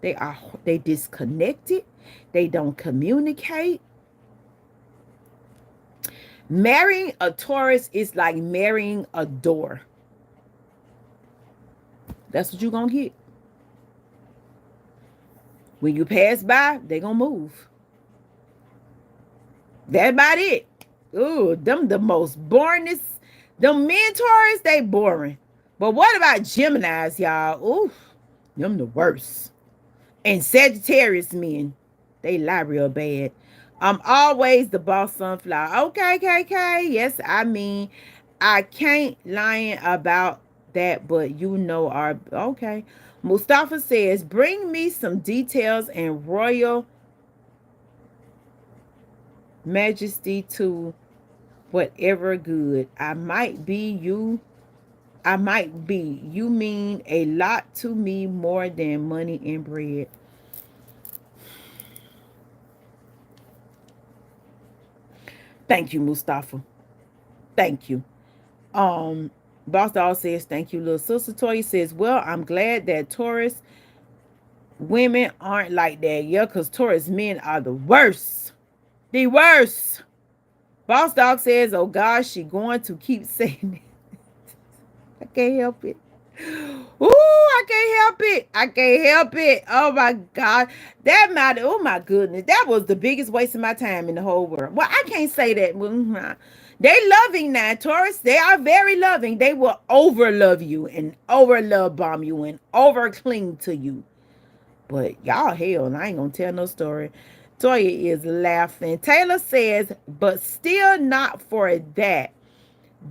They disconnected. They don't communicate. Marrying a Taurus is like marrying a door. That's what you're gonna get. When you pass by, they're gonna move. That's about it. Ooh, them the most boringest. Them men Taurus, they boring. But what about Geminis, y'all? Ooh, them the worst. And Sagittarius men, they lie real bad. I'm always the boss sunflower. Okay, KK. Yes, I mean, I can't lying about that, but you know our okay. Mustafa says, bring me some details and royal majesty to whatever good. I might be. You mean a lot to me, more than money and bread. Thank you, Mustafa. Thank you. Boss Dog says, thank you, little sister. Toya says, well, I'm glad that Taurus women aren't like that. Yeah, because Taurus men are the worst. The worst. Boss Dog says, oh gosh, she going to keep saying it. I can't help it. Ooh, I can't help it. I can't help it. Oh my God. Oh my goodness. That was the biggest waste of my time in the whole world. Well, I can't say that. They loving now, Taurus. They are very loving. They will over love you and over love bomb you and over cling to you. But y'all, hell, I ain't gonna tell no story. Toya is laughing. Taylor says, but still not for that.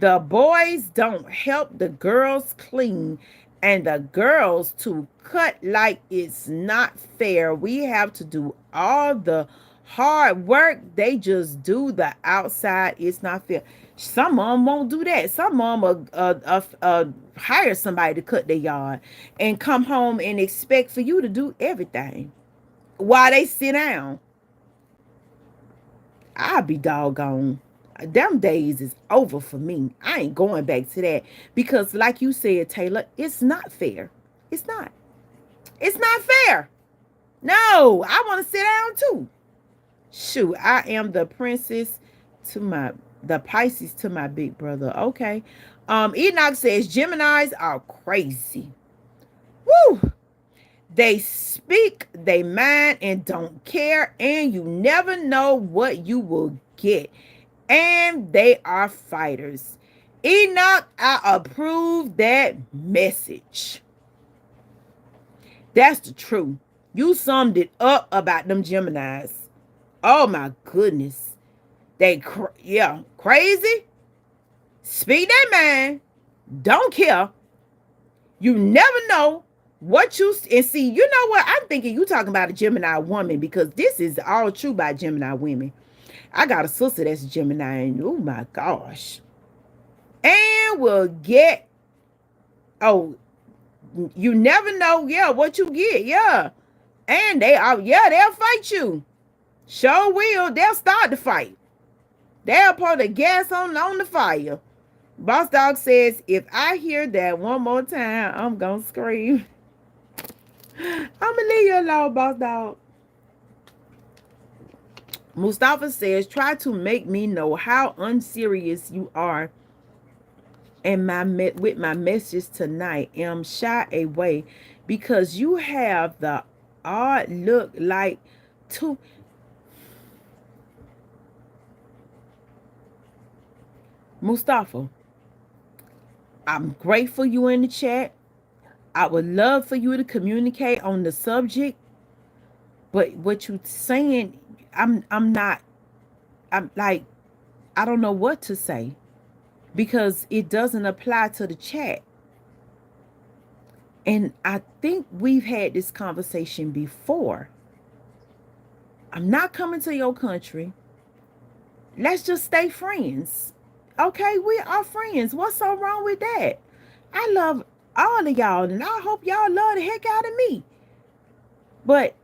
The boys don't help the girls clean and the girls to cut like it's not fair. We have to do all the hard work. They just do the outside. It's not fair. Some of them won't do that. Some of them hire somebody to cut their yard and come home and expect for you to do everything while they sit down. I'll be doggone. Them days is over for me. I ain't going back to that because, like you said, Taylor, it's not fair. It's not. It's not fair. No, I want to sit down too. Shoot, I am the princess to the Pisces to my big brother. Okay. Enoch says Geminis are crazy. Woo! They speak, they mind, and don't care, and you never know what you will get. And they are fighters. Enoch, I approve that message. That's the truth. You summed it up about them Geminis. Oh my goodness. They crazy. Speak that man. Don't care. You never know what you and see. You know what? I'm thinking you talking about a Gemini woman because this is all true by Gemini women. I got a sister that's a Gemini, and oh my gosh. And will get, oh, you never know, what you get, And they'll fight you. Sure will. They'll start the fight. They'll pour the gas on the fire. Boss Dog says, if I hear that one more time, I'm going to scream. I'm going to leave you alone, Boss Dog. Mustafa says, try to make me know how unserious you are and with my message tonight. Am shy away because you have the odd look like two. Mustafa, I'm grateful you in the chat. I would love for you to communicate on the subject, but what you saying, I'm like, I don't know what to say because it doesn't apply to the chat. And I think we've had this conversation before. I'm not coming to your country. Let's just stay friends. Okay, we are friends. What's so wrong with that? I love all of y'all, and I hope y'all love the heck out of me. But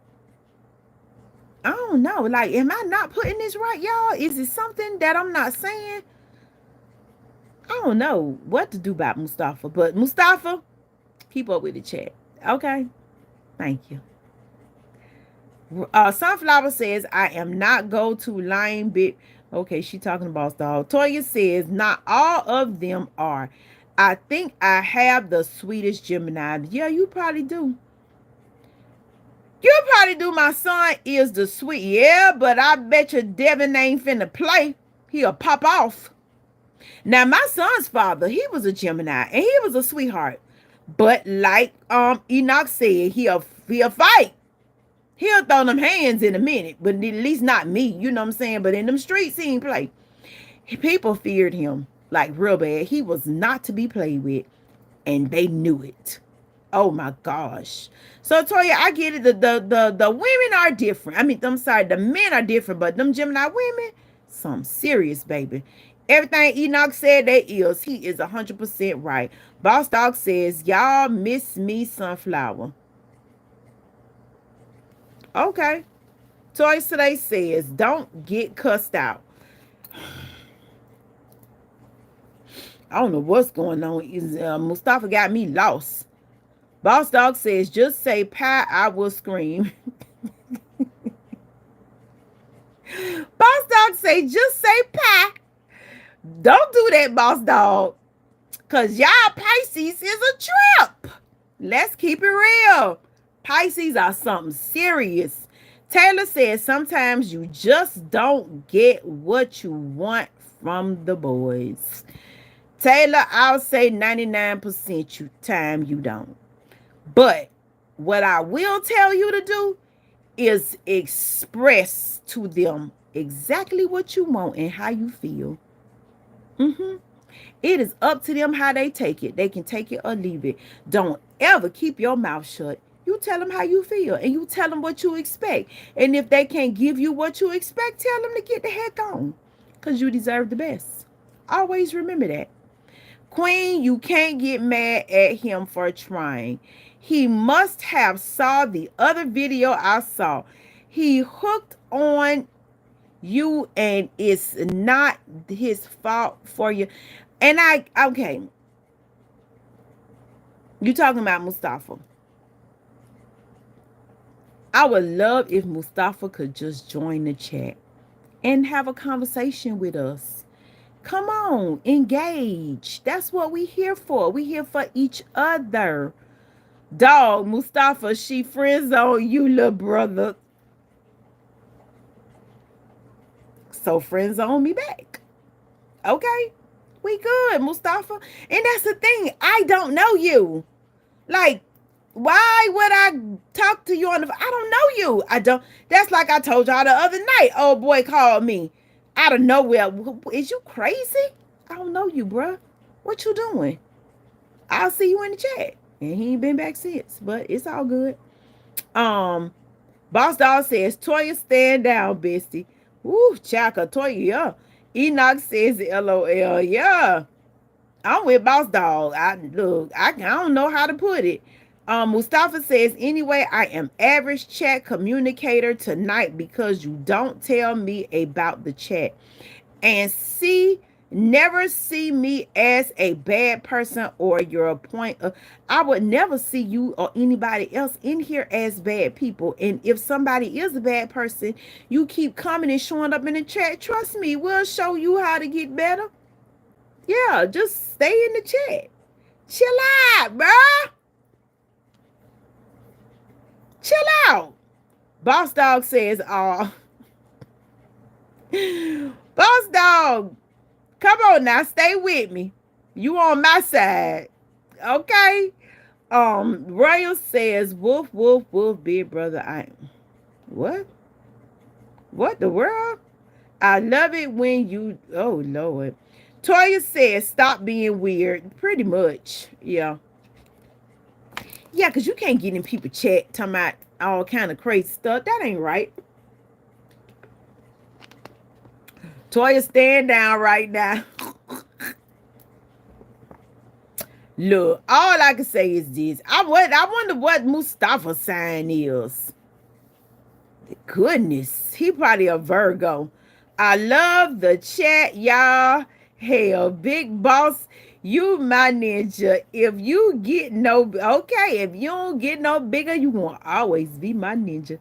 I don't know. Like, am I not putting this right, y'all? Is it something that I'm not saying? I don't know what to do about Mustafa. But Mustafa, keep up with the chat. Okay? Thank you. Sunflower says, I am not go to lying bit. Okay, she talking about dog. Toya says, not all of them are. I think I have the sweetest Gemini. Yeah, you probably do. You probably do. My son is the sweet. Yeah, but I bet you Devin ain't finna play. He'll pop off. Now, my son's father, he was a Gemini, and he was a sweetheart. But like Enoch said, he'll fight. He'll throw them hands in a minute, but at least not me. You know what I'm saying? But in them streets, he ain't play. People feared him like real bad. He was not to be played with, and they knew it. Oh my gosh. So Toya, I get it. The women are different. I mean, I'm sorry, the men are different, but them Gemini women, some serious, baby. Everything Enoch said that is, he is 100% right. Boss Dog says, y'all miss me, Sunflower. Okay. Toys Today says, don't get cussed out. I don't know what's going on. Mustafa got me lost. Boss Dog says, just say pie, I will scream. Boss Dog say, just say pie. Don't do that, Boss Dog. Because y'all Pisces is a trip. Let's keep it real. Pisces are something serious. Taylor says sometimes you just don't get what you want from the boys. Taylor, I'll say 99% time you don't. But what I will tell you to do is express to them exactly what you want and how you feel. It is up to them how they take it. They can take it or leave it. Don't ever keep your mouth shut. You tell them how you feel and you tell them what you expect. And if they can't give you what you expect, tell them to get the heck on. Because you deserve the best. Always remember that. Queen, you can't get mad at him for trying. He must have saw the other video I saw. He hooked on you and it's not his fault for you. And okay, you talking about Mustafa. I would love if Mustafa could just join the chat and have a conversation with us. Come on, engage. That's what we here for. We here for each other. Dog, Mustafa, she friends on you, little brother. So friends on me back. Okay, we good, Mustafa. And that's the thing. I don't know you. Like, why would I talk to you on the phone? I don't know you. I don't. That's like I told y'all the other night. Old boy called me out of nowhere. Is you crazy? I don't know you, bruh. What you doing? I'll see you in the chat. And he ain't been back since, but it's all good. Boss Dog says, Toya, stand down, bestie. Woo, Chaka, Toya, yeah. Enoch says, LOL, yeah. I'm with Boss Dog. I don't know how to put it. Mustafa says, anyway, I am average chat communicator tonight because you don't tell me about the chat. And never see me as a bad person or your point of, I would never see you or anybody else in here as bad people. And if somebody is a bad person, you keep coming and showing up in the chat, trust me, we'll show you how to get better. Yeah, just stay in the chat. Chill out, bruh. Chill out. Boss Dog says, Boss Dog, come on now, stay with me. You on my side. Okay. Royal says, woof, woof, woof, big brother. What? What the world? I love it when you, oh Lord. Toya says, stop being weird. Pretty much. Yeah. Yeah, because you can't get in people chat talking about all kind of crazy stuff. That ain't right. Toya, stand down right now. Look, all I can say is this. I wonder what Mustafa's sign is. Goodness, he probably a Virgo. I love the chat, y'all. Hell, big boss, you my ninja. If you get if you don't get no bigger, you won't always be my ninja.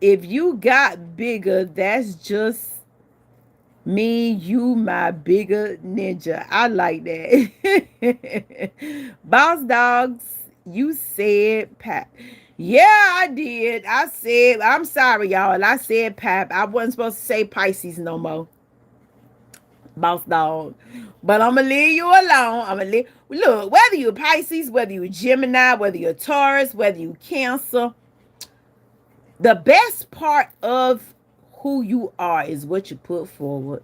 If you got bigger, that's just me, you my bigger ninja. I like that. Boss Dogs, you said Pat. Yeah, I did. I said, I'm sorry, y'all. I said Pap. I wasn't supposed to say Pisces no more. Boss Dog. But I'm going to leave you alone. Look, whether you're Pisces, whether you're Gemini, whether you're Taurus, whether you're Cancer, the best part of who you are is what you put forward.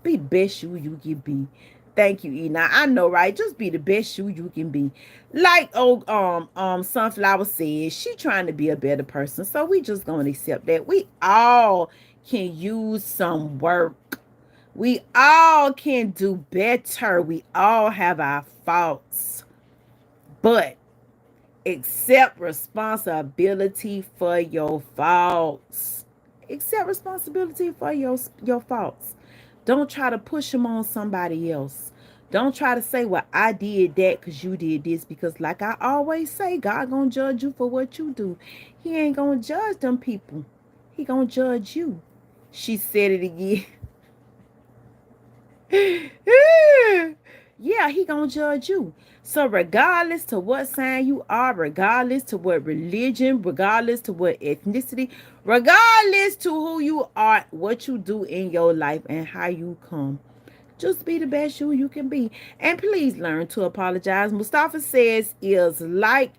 Be the best you can be. Thank you, Enoch. I know, right? Just be the best you can be. Like Sunflower says, she trying to be a better person. So we just gonna accept that. We all can use some work. We all can do better. We all have our faults. But accept responsibility for your faults. Accept responsibility for your faults. Don't try to push them on somebody else. Don't try to say, well, I did that because you did this. Because like I always say, God gonna judge you for what you do. He ain't gonna judge them people. He gonna judge you. She said it again. Yeah, he gonna judge you. So regardless to what sign you are, regardless to what religion, regardless to what ethnicity, regardless to who you are, what you do in your life and how you come, just be the best you can be. And please learn to apologize. Mustafa says is like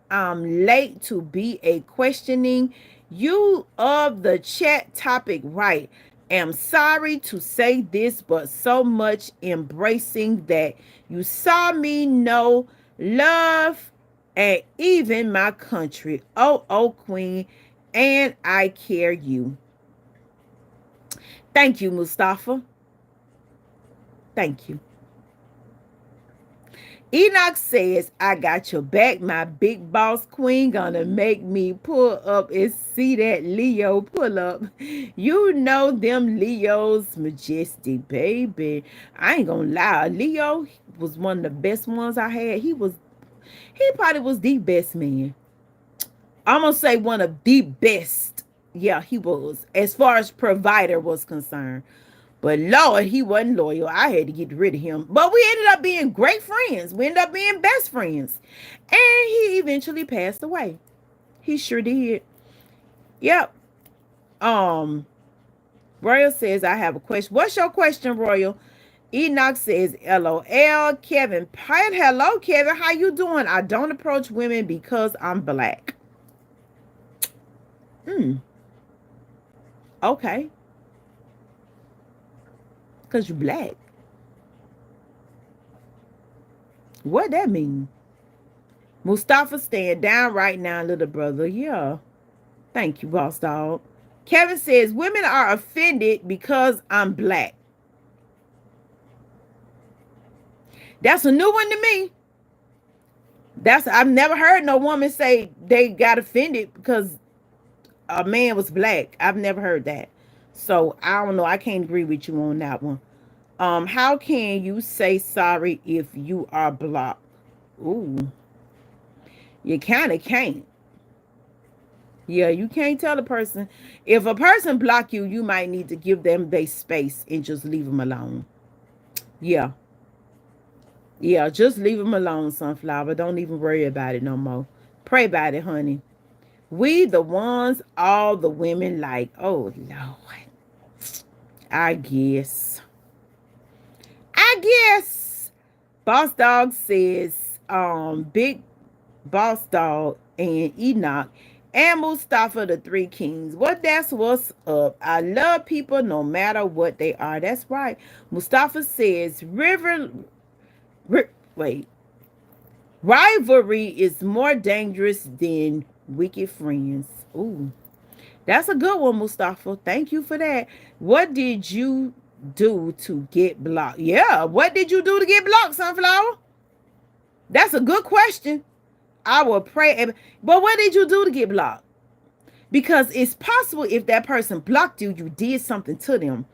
late to be a questioning you of the chat topic, right? Am sorry to say this, but so much embracing that you saw me know love, and even my country. Oh, queen, and I care you. Thank you, Mustafa. Thank you. Enoch says, I got your back. My big boss queen gonna make me pull up and see that Leo pull up. You know them Leos majestic, baby. I ain't gonna lie. Leo was one of the best ones I had. He probably was the best man. I'm gonna say one of the best. Yeah, he was. As far as provider was concerned. But Lord, he wasn't loyal. I had to get rid of him. But we ended up being great friends. We ended up being best friends. And he eventually passed away. He sure did. Yep. Royal says, I have a question. What's your question, Royal? Enoch says, LOL. Kevin Pine. Hello, Kevin. How you doing? I don't approach women because I'm black. Okay. Because you're black. What that mean? Mustafa, stand down right now, little brother. Yeah. Thank you, boss dog. Kevin says, women are offended because I'm black. That's a new one to me. I've never heard no woman say they got offended because a man was black. I've never heard that. So I don't know. I can't agree with you on that one. How can you say sorry if you are blocked? Ooh. You kind of can't. Yeah, you can't tell a person. If a person block you, you might need to give them their space and just leave them alone. Yeah. Yeah, just leave them alone, Sunflower. Don't even worry about it no more. Pray about it, honey. We the ones all the women like. Oh, Lord. I guess. Boss Dog says, Big Boss Dog and Enoch and Mustafa, the three kings. Well, that's what's up. I love people no matter what they are. That's right. Mustafa says, rivalry is more dangerous than wicked friends. Ooh, that's a good one, Mustafa. Thank you for that. What did you do to get blocked? Yeah, what did you do to get blocked, Sunflower? That's a good question. I will pray. But what did you do to get blocked? Because it's possible if that person blocked you, you did something to them.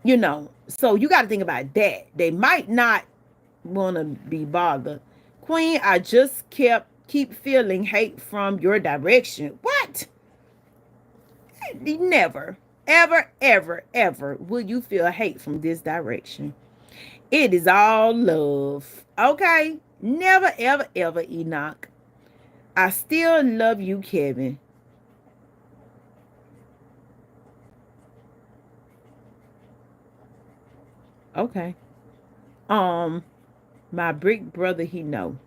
You know, so you got to think about that. They might not want to be bothered. Queen, I just keep feeling hate from your direction. What? Never, ever will you feel hate from this direction. It is all love. Okay? Never, ever, Enoch. I still love you, Kevin. Okay. My brick brother, he know.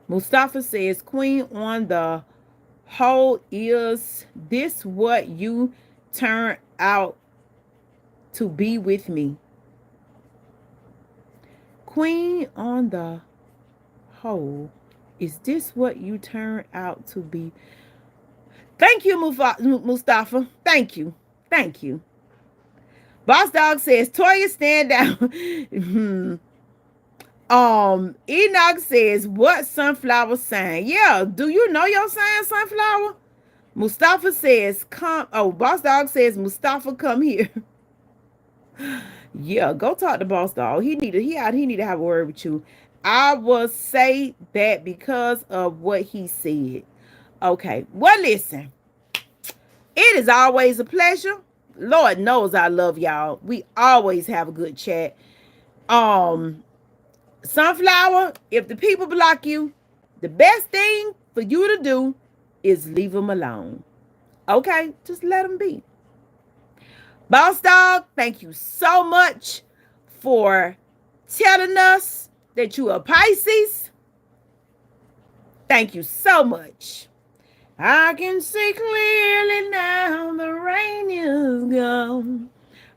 Mustafa says, Queen, on the whole, is this what you turn out to be with me? Queen, on the whole, is this what you turn out to be? Thank you, Mustafa. Thank you. Thank you. Boss Dog says, Toya, stand down. Enoch says, what sunflower sign? Yeah, do you know your sign, Sunflower? Mustafa says, come. Oh, Boss Dog says, Mustafa, come here. Yeah, go talk to Boss Dog. He need to have a word with you. I will say that because of what he said. Okay. Well, listen. It is always a pleasure. Lord knows I love y'all. We always have a good chat. Sunflower, if the people block you, the best thing for you to do is leave them alone. Okay? Just let them be. Boss Dog, thank you so much for telling us that you are Pisces. Thank you so much. I can see clearly now the rain is gone.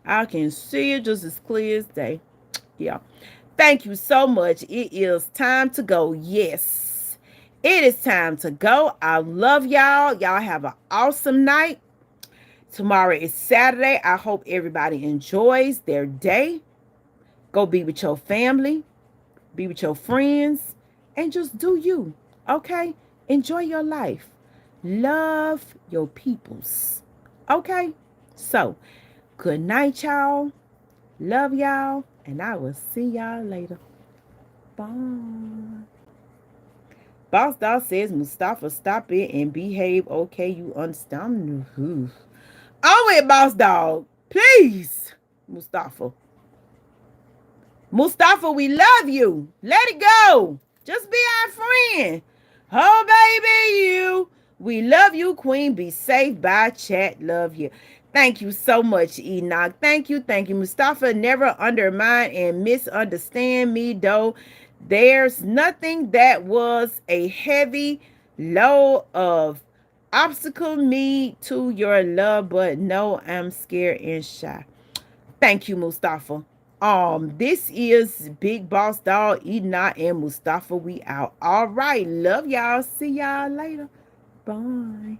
I can see it just as clear as day. Yeah. Thank you so much. It is time to go. Yes, it is time to go. I love y'all. Y'all have an awesome night. Tomorrow is Saturday. I hope everybody enjoys their day. Go be with your family, be with your friends, and just do you. Okay? Enjoy your life. Love your peoples. Okay? So, good night, y'all. Love y'all. And I will see y'all later. Bye. Boss Doll says, Mustafa, stop it and behave. Okay, you understand. I'm with Boss Dog. Please, Mustafa. Mustafa, we love you. Let it go. Just be our friend. Oh, baby, you. We love you, Queen. Be safe. Bye, chat. Love you. Thank you so much, Enoch. Thank you. Thank you. Mustafa, never undermine and misunderstand me, though. There's nothing that was a heavy load of obstacle me to your love, but no, I'm scared and shy. Thank you, Mustafa. This is Big Boss Dog, Enoch, and Mustafa. We out. All right. Love y'all. See y'all later. Bye.